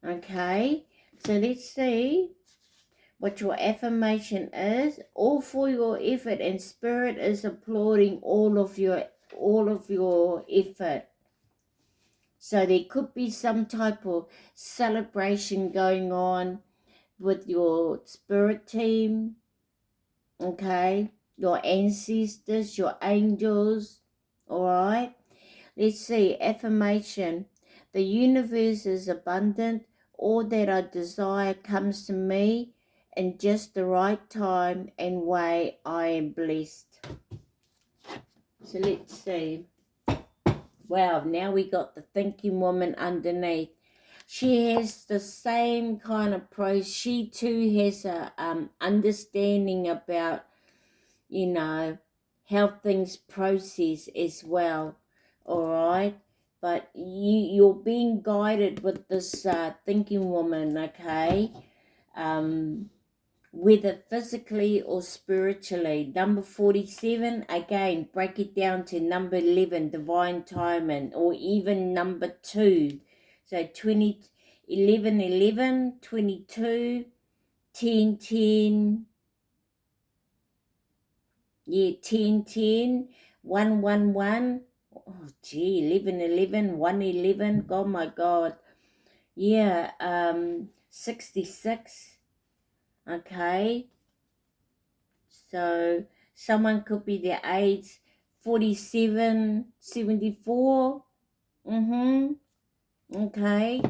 okay? So let's see what your affirmation is. All for your effort, and Spirit is applauding all of your effort. So there could be some type of celebration going on with your spirit team, okay? Your ancestors, your angels, all right? Let's see, affirmation. The universe is abundant. All that I desire comes to me in just the right time and way. I am blessed. So let's see. Wow, now we got the thinking woman underneath. She has the same kind of she too has a understanding about, how things process as well. All right, but you're being guided with this thinking woman, okay? Whether physically or spiritually. Number 47, again, break it down to number 11, divine timing, or even number 2. So 20, 11, 11, 22, 10, 10, yeah, 10, 10, 1, 1, 1. Oh, gee, 11, 11, 1, 11. Oh, my God. Yeah, 66. Okay. So someone could be their age 47, 74. Okay.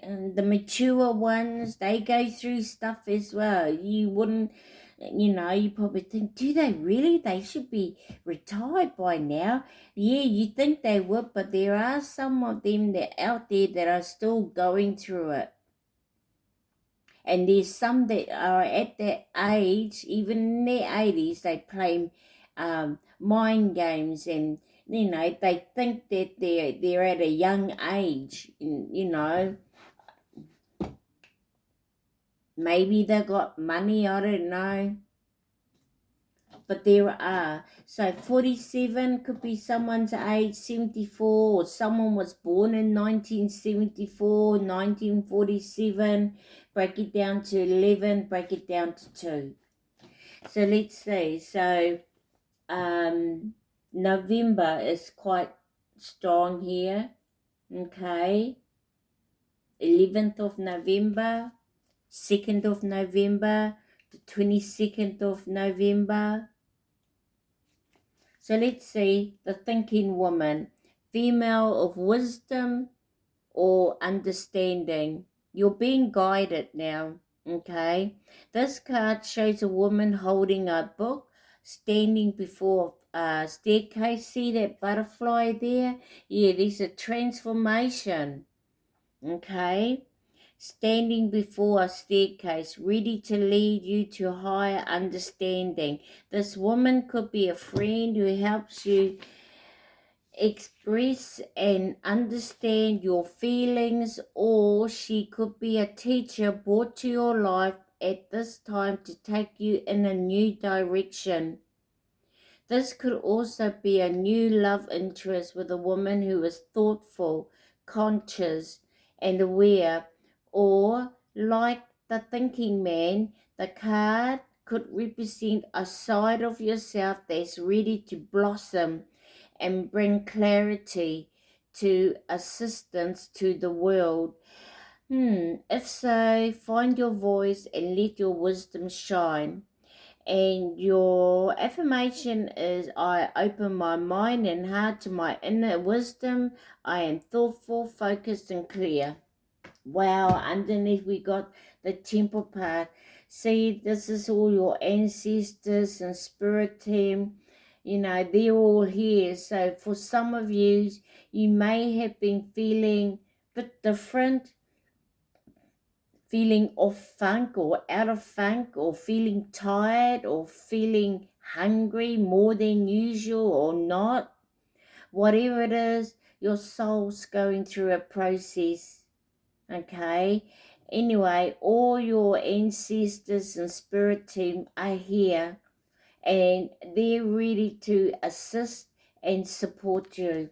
And the mature ones, they go through stuff as well. You wouldn't, you probably think, do they really? They should be retired by now. Yeah, you think they would, but there are some of them that out there that are still going through it. And there's some that are at that age, even in their 80s, they play mind games, and they think that they're at a young age, Maybe they got money, I don't know. But there are. So 47 could be someone's age, 74, or someone was born in 1974, 1947. Break it down to 11, break it down to 2. So let's see. So November is quite strong here. Okay. 11th of November, 2nd of November, the 22nd of November. So let's see, the thinking woman, female of wisdom or understanding. You're being guided now, okay? This card shows a woman holding a book, standing before a staircase. See that butterfly there? Yeah, there's a transformation, okay? Standing before a staircase, ready to lead you to higher understanding. This woman could be a friend who helps you express and understand your feelings, or she could be a teacher brought to your life at this time to take you in a new direction. This could also be a new love interest with a woman who is thoughtful, conscious, and aware, or like the thinking man, the card could represent a side of yourself that's ready to blossom and bring clarity to assistance to the world. If so, find your voice and let your wisdom shine. And your affirmation is, I open my mind and heart to my inner wisdom. I am thoughtful, focused, and clear. Wow, underneath we got the temple part. See, this is all your ancestors and spirit team. You know, they're all here. So for some of you, you may have been feeling a bit different, feeling off funk or out of funk, or feeling tired or feeling hungry more than usual or not. Whatever it is, your soul's going through a process, okay? Anyway, all your ancestors and spirit team are here and they're ready to assist and support you.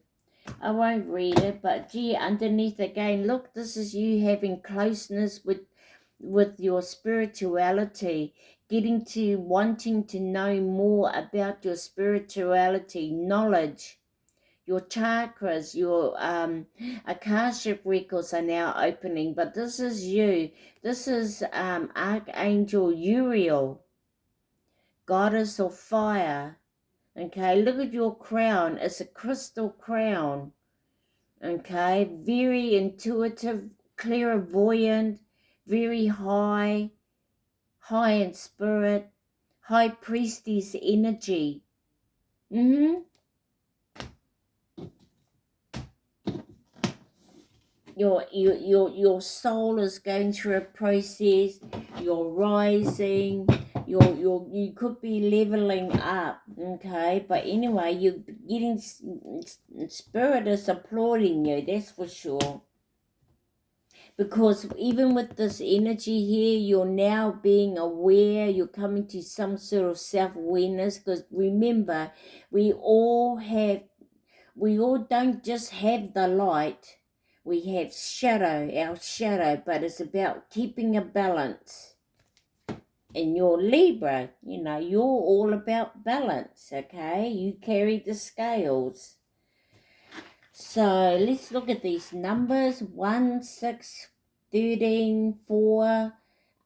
I won't read it, but gee, underneath again, look, this is you having closeness with your spirituality, getting to wanting to know more about your spirituality, knowledge, your chakras, your Akashic records are now opening, but this is you. This is Archangel Uriel, goddess of fire. Okay, look at your crown. It's a crystal crown. Okay, very intuitive, clairvoyant, very high in spirit, high priestess energy. Your soul is going through a process. You're rising. You could be leveling up. Okay, but anyway, you're getting, spirit is applauding you. That's for sure. Because even with this energy here, you're now being aware, you're coming to some sort of self-awareness, because remember, we all don't just have the light, we have our shadow, but it's about keeping a balance. And you're Libra, you're all about balance, okay? You carry the scales. So let's look at these numbers: 1, 6, 13, 4,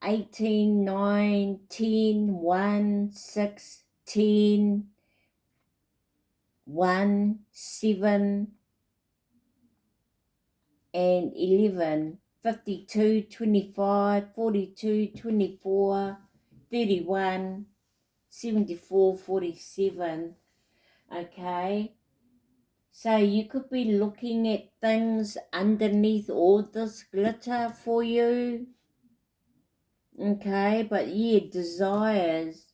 18, 9, 10, 1, 6, 10, 1, 7, and 11, 52, 25, 42, 24, 31, 74, 47. Okay. So you could be looking at things underneath all this glitter for you. Okay, but yeah, desires,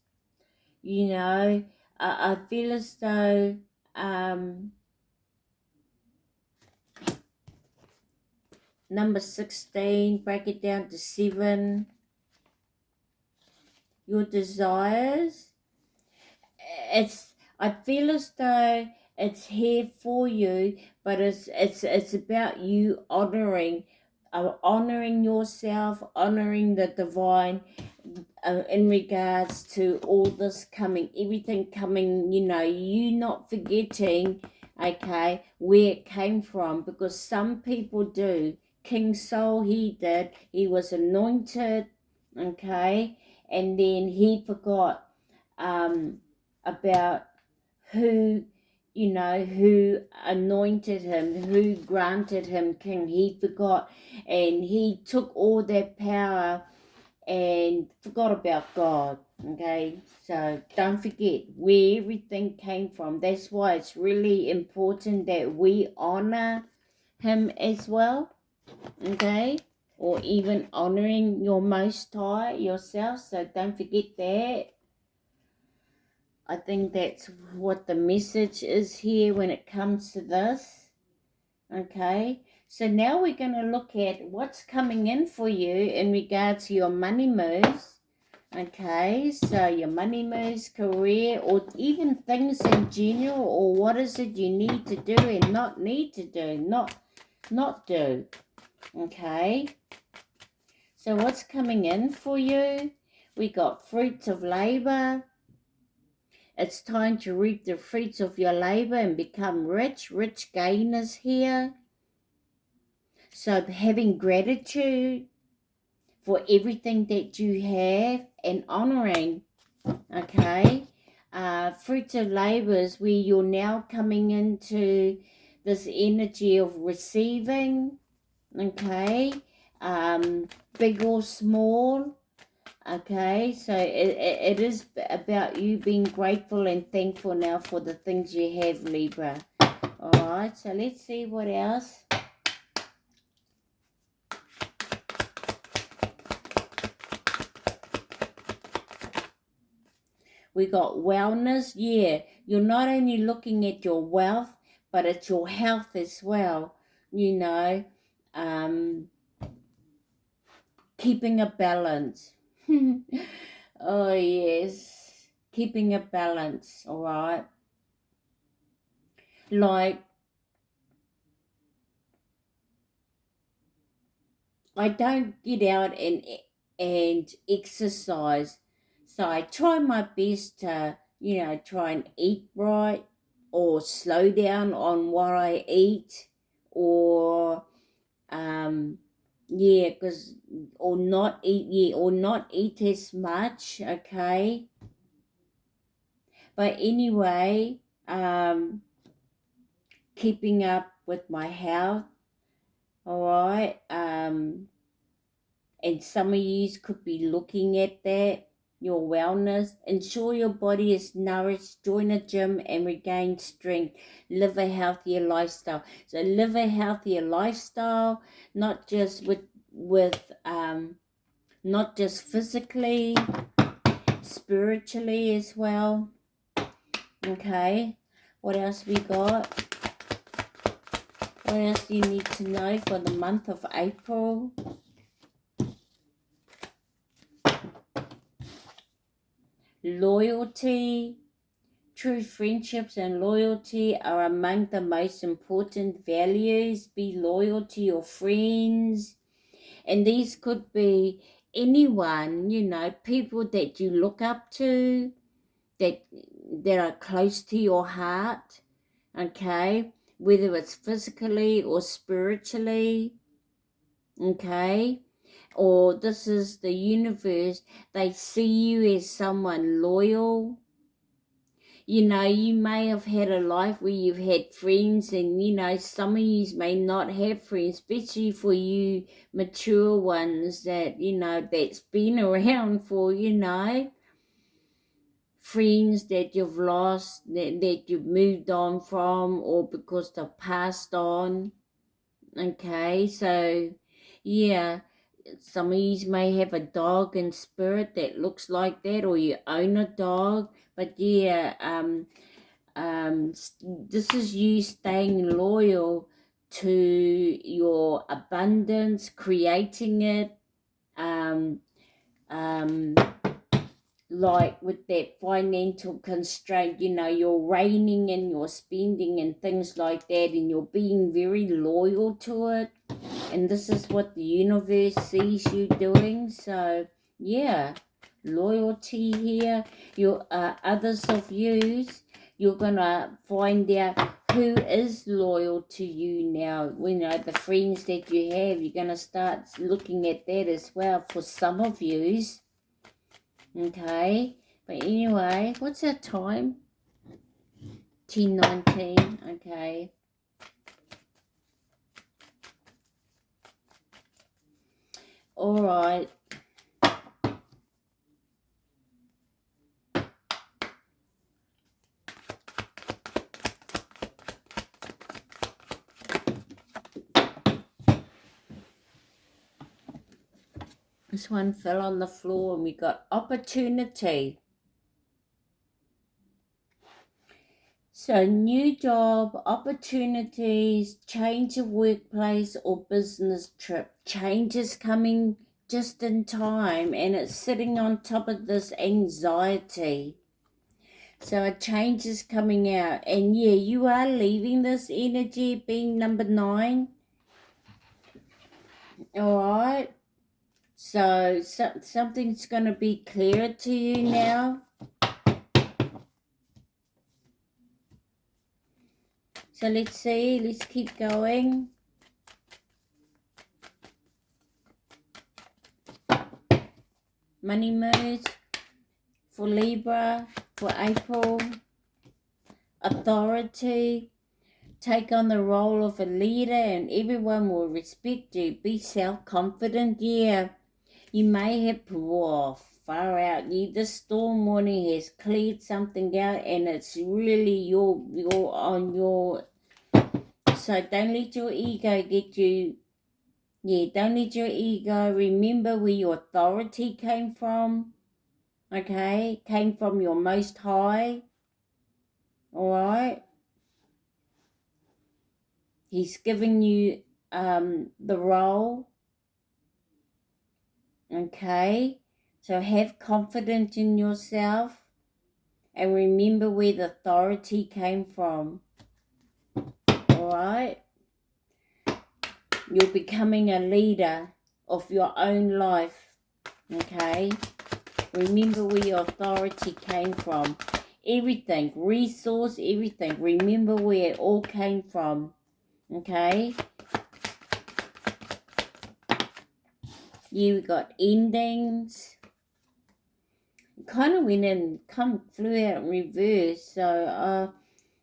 I feel as though number 16, break it down to 7. your desires. I feel as though it's here for you, but it's about you honoring yourself, honoring the divine, in regards to all this coming, everything coming, you not forgetting, okay, where it came from, because some people do. King Saul, he was anointed, okay, and then he forgot about who, who anointed him, who granted him king. He forgot, and he took all that power and forgot about God. Okay, so don't forget where everything came from. That's why it's really important that we honor him as well. Okay, or even honoring your Most High yourself. So don't forget that. I think that's what the message is here when it comes to this. Okay, so now we're going to look at what's coming in for you in regards to your money moves. Okay, so your money moves, career, or even things in general, or what is it you need to do and not need to do, not do. Okay, so what's coming in for you? We got fruits of labor. It's time to reap the fruits of your labor and become rich gainers here. So having gratitude for everything that you have and honoring, okay? Fruits of labors where you're now coming into this energy of receiving, okay? Big or small. Okay, so it is about you being grateful and thankful now for the things you have, Libra. All right, so let's see what else. We got wellness. Yeah, you're not only looking at your wealth, but it's your health as well. Um, keeping a balance. Oh, yes, keeping a balance, all right? Like, I don't get out and exercise, so I try my best to try and eat right, or slow down on what I eat, or because or not eat, or not eat as much. Okay, but anyway, keeping up with my health. All right. And some of you could be looking at that, your wellness. Ensure your body is nourished, join a gym and regain strength. Live a healthier lifestyle. So live a healthier lifestyle, not just not just physically, spiritually as well. Okay, what else we got? What else do you need to know for the month of April? Loyalty. True friendships and loyalty are among the most important values. Be loyal to your friends. And these could be anyone, people that you look up to, that are close to your heart, okay? Whether it's physically or spiritually, okay? Or this is the universe. They see you as someone loyal. You may have had a life where you've had friends, and some of you may not have friends, especially for you mature ones that's been around for, friends that you've lost, that you've moved on from, or because they've passed on. Okay, so yeah, some of you may have a dog in spirit that looks like that, or you own a dog, but yeah, this is you staying loyal to your abundance, creating it, um, um, like with that financial constraint, you know, you're reining in your spending and things like that, and you're being very loyal to it. And this is what the universe sees you doing. So, yeah, loyalty here. Your others of yous, you're going to find out who is loyal to you now. You know, the friends that you have, you're going to start looking at that as well for some of yous. Okay, but anyway, what's our time? 10:19. Okay. All right. This one fell on the floor and we got opportunity. So new job, opportunities, change of workplace or business trip. Change is coming just in time and it's sitting on top of this anxiety. So a change is coming out. And yeah, you are leaving this energy being number 9. Alright. So something's going to be clearer to you now. So let's see. Let's keep going. Money moves for Libra, for April. Authority. Take on the role of a leader and everyone will respect you. Be self-confident. Yeah. You may have, far out. This storm warning has cleared something out and it's really you're on your, so don't let your ego get you. Yeah, don't let your ego, remember where your authority came from. Okay, came from your most high. Alright. He's giving you the role. Okay. So have confidence in yourself and remember where the authority came from. Alright? You're becoming a leader of your own life. Okay? Remember where your authority came from. Everything, resource, everything. Remember where it all came from. Okay? You got endings. Kind of went in, flew out in reverse. So,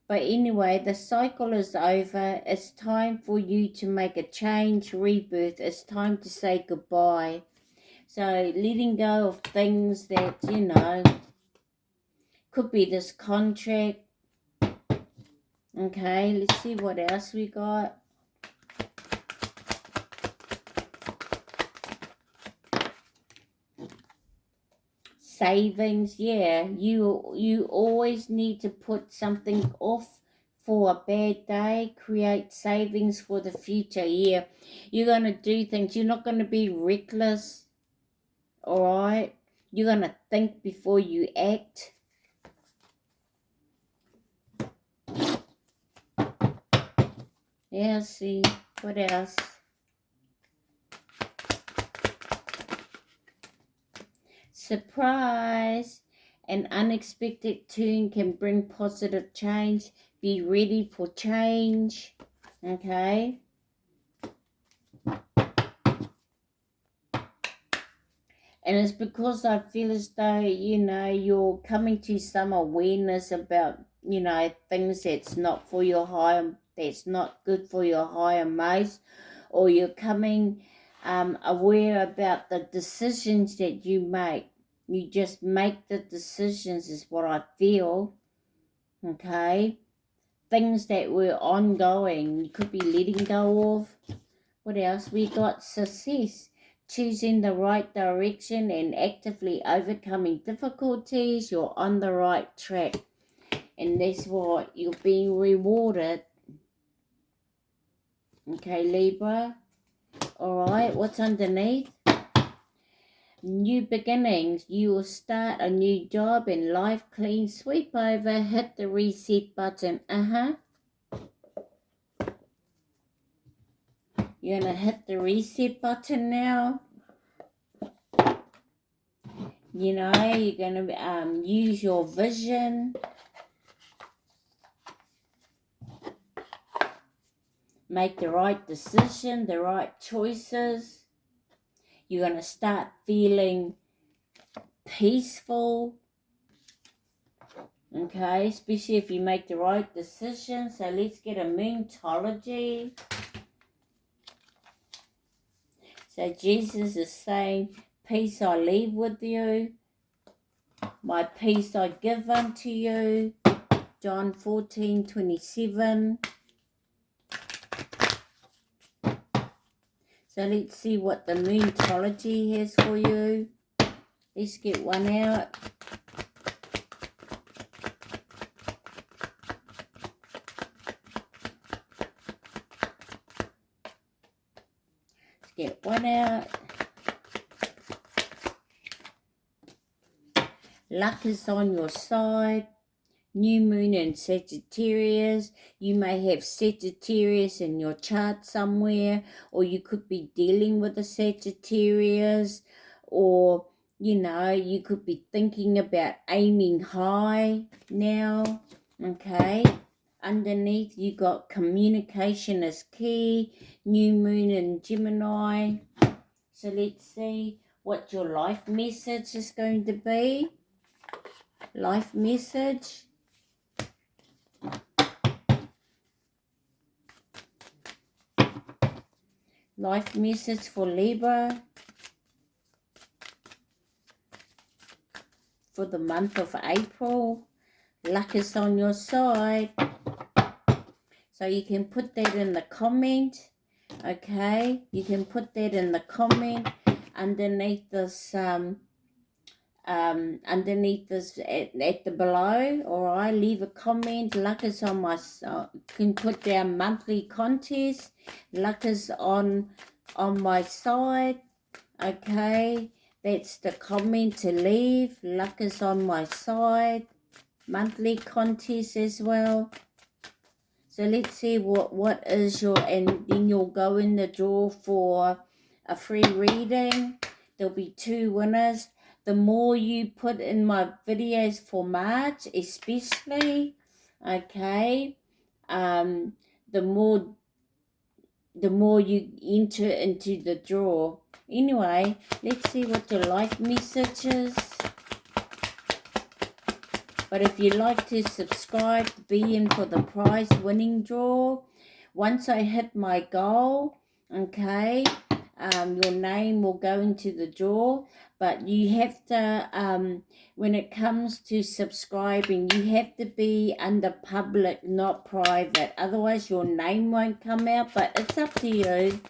but anyway, the cycle is over. It's time for you to make a change, rebirth. It's time to say goodbye. So letting go of things that, you know, could be this contract. Okay, let's see what else we got. Savings, yeah. You always need to put something off for a bad day. Create savings for the future. Yeah, you're going to do things. You're not going to be reckless. Alright? You're going to think before you act. Yeah, see. What else? Surprise! An unexpected turn can bring positive change. Be ready for change. Okay? And it's because I feel as though, you know, you're coming to some awareness about, you know, things that's not for your higher, that's not good for your higher most, or you're coming aware about the decisions that you make. You just make the decisions is what I feel, okay? Things that were ongoing, you could be letting go of. What else? We got success. Choosing the right direction and actively overcoming difficulties. You're on the right track. And that's what you're being rewarded. Okay, Libra. Alright, what's underneath? New beginnings. You will start a new job in life. Clean sweep over. Hit the reset button. You're going to hit the reset button now. You know, you're going to use your vision. Make the right decision, the right choices. You're going to start feeling peaceful. Okay, especially if you make the right decision. So let's get a moontology. So Jesus is saying, peace I leave with you. My peace I give unto you. John 14:27. So let's see what the moontology has for you. Let's get one out. Let's get one out. Luck is on your side. New moon in Sagittarius. You may have Sagittarius in your chart somewhere, or you could be dealing with a Sagittarius, or you know, you could be thinking about aiming high now. Okay, underneath you got communication is key. New moon in Gemini. So let's see what your life message is going to be. Life message. Life message for Libra for the month of April. Luck is on your side. So you can put that in the comment. Okay, you can put that in the comment underneath this at the below, or I leave a comment. Luck is on my can put down monthly contest. Luck is on my side. Okay, that's the comment to leave. Luck is on my side. Monthly contest as well. So let's see what is your, and then you'll go in the draw for a free reading. There'll be 2 winners. The more you put in my videos for March, especially, okay, the more you enter into the draw. Anyway, let's see what your life message is. But if you'd like to subscribe, be in for the prize winning draw. Once I hit my goal, okay, your name will go into the draw. But you have to, when it comes to subscribing, you have to be under public, not private. Otherwise, your name won't come out, but it's up to you.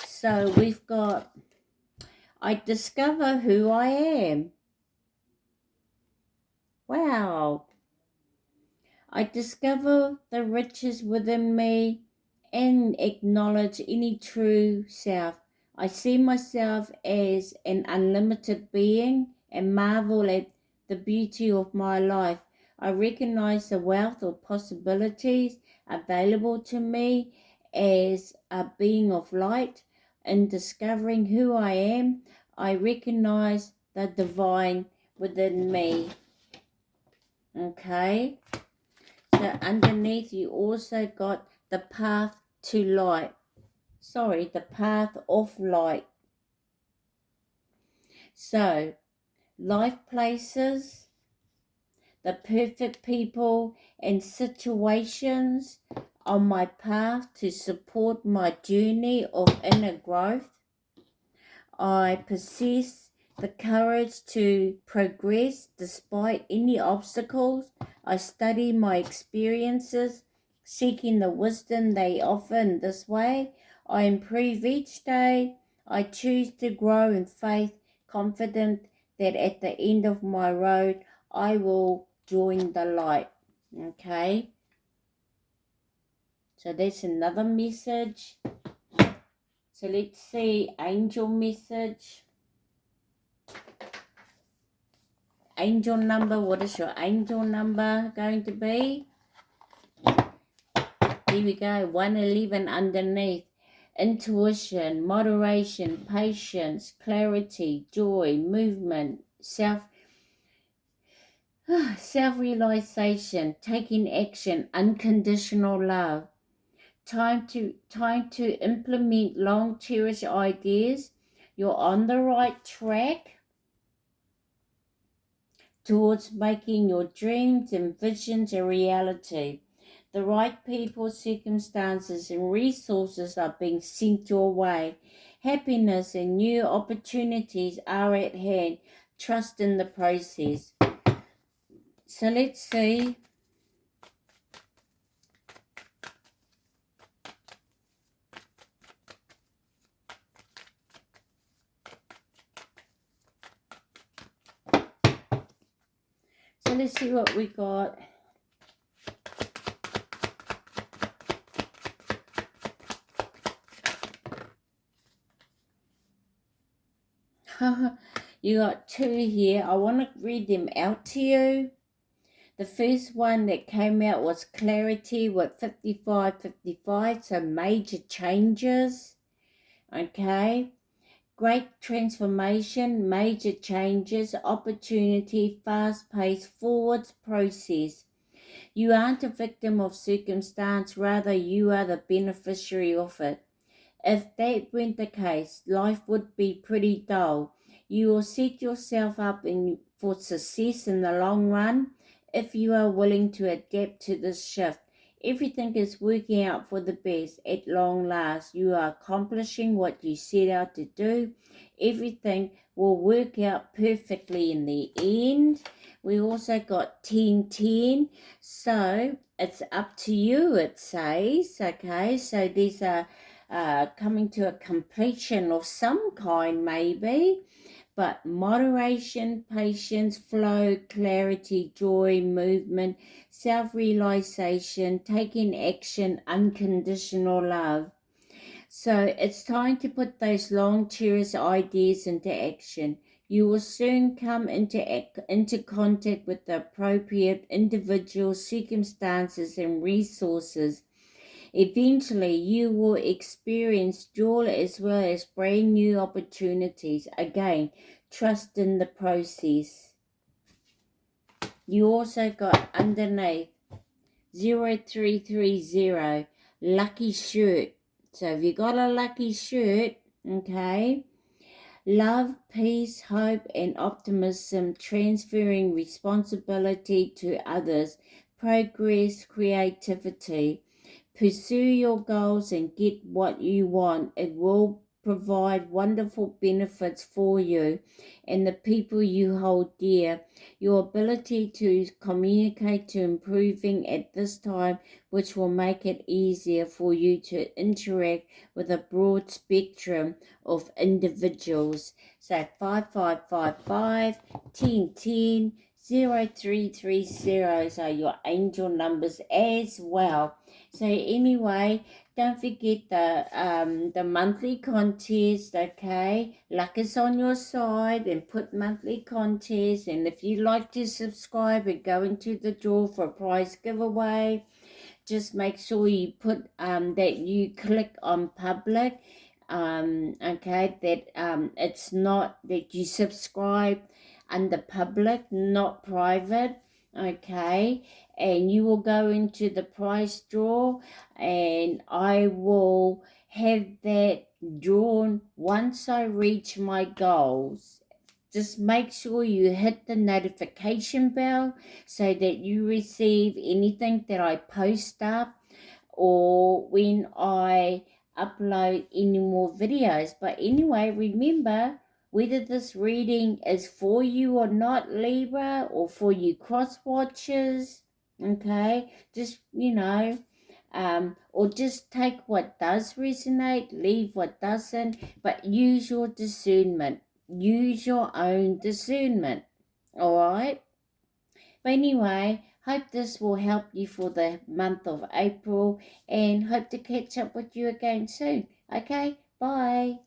So we've got, I discover who I am. Wow. I discover the riches within me and acknowledge any true self. I see myself as an unlimited being and marvel at the beauty of my life. I recognize the wealth of possibilities available to me as a being of light. In discovering who I am, I recognize the divine within me. Okay? So underneath you also got the path to light. Sorry, the path of light. So, life places, the perfect people and situations on my path to support my journey of inner growth. I possess the courage to progress despite any obstacles. I study my experiences, seeking the wisdom they offer in this way. I improve each day. I choose to grow in faith, confident that at the end of my road, I will join the light. Okay? So that's another message. So let's see, angel message. Angel number, what is your angel number going to be? Here we go, 111 underneath. Intuition, moderation, patience, clarity, joy, movement, self-realization, taking action, unconditional love. Time to implement long cherished ideas. You're on the right track towards making your dreams and visions a reality. The right people, circumstances, and resources are being sent your way. Happiness and new opportunities are at hand. Trust in the process. So let's see. So let's see what we got. You got two here. I want to read them out to you. The first one that came out was clarity with 55, so major changes. Okay. Great transformation, major changes, opportunity, fast-paced forwards process. You aren't a victim of circumstance, rather you are the beneficiary of it. If that weren't the case, life would be pretty dull. You will set yourself up for success in the long run if you are willing to adapt to this shift. Everything is working out for the best at long last. You are accomplishing what you set out to do. Everything will work out perfectly in the end. We also got 10-10, so it's up to you, it says. Okay, so these are coming to a completion of some kind maybe, but moderation, patience, flow, clarity, joy, movement, self-realization, taking action, unconditional love. So it's time to put those long cherished ideas into action. You will soon come into contact with the appropriate individuals, circumstances, and resources. Eventually, you will experience joy as well as brand new opportunities. Again, trust in the process. You also got underneath 0330, lucky shirt. So if you got a lucky shirt, okay, love, peace, hope, and optimism, transferring responsibility to others, progress, creativity. Pursue your goals and get what you want. It will provide wonderful benefits for you and the people you hold dear. Your ability to communicate to improving at this time, which will make it easier for you to interact with a broad spectrum of individuals. So 5555 1010 0330 are your angel numbers as well. So anyway, don't forget the monthly contest, okay? Luck is on your side, and put monthly contest. And if you'd like to subscribe and go into the draw for a prize giveaway, just make sure you put that you click on public. Okay, that it's not that you subscribe under public, not private. Okay, and you will go into the prize draw, and I will have that drawn once I reach my goals. Just make sure you hit the notification bell so that you receive anything that I post up or when I upload any more videos. But anyway, remember, whether this reading is for you or not, Libra, or for you cross watchers, okay, just, or just take what does resonate, leave what doesn't, but use your discernment. Use your own discernment, all right? But anyway, hope this will help you for the month of April and hope to catch up with you again soon. Okay, Bye.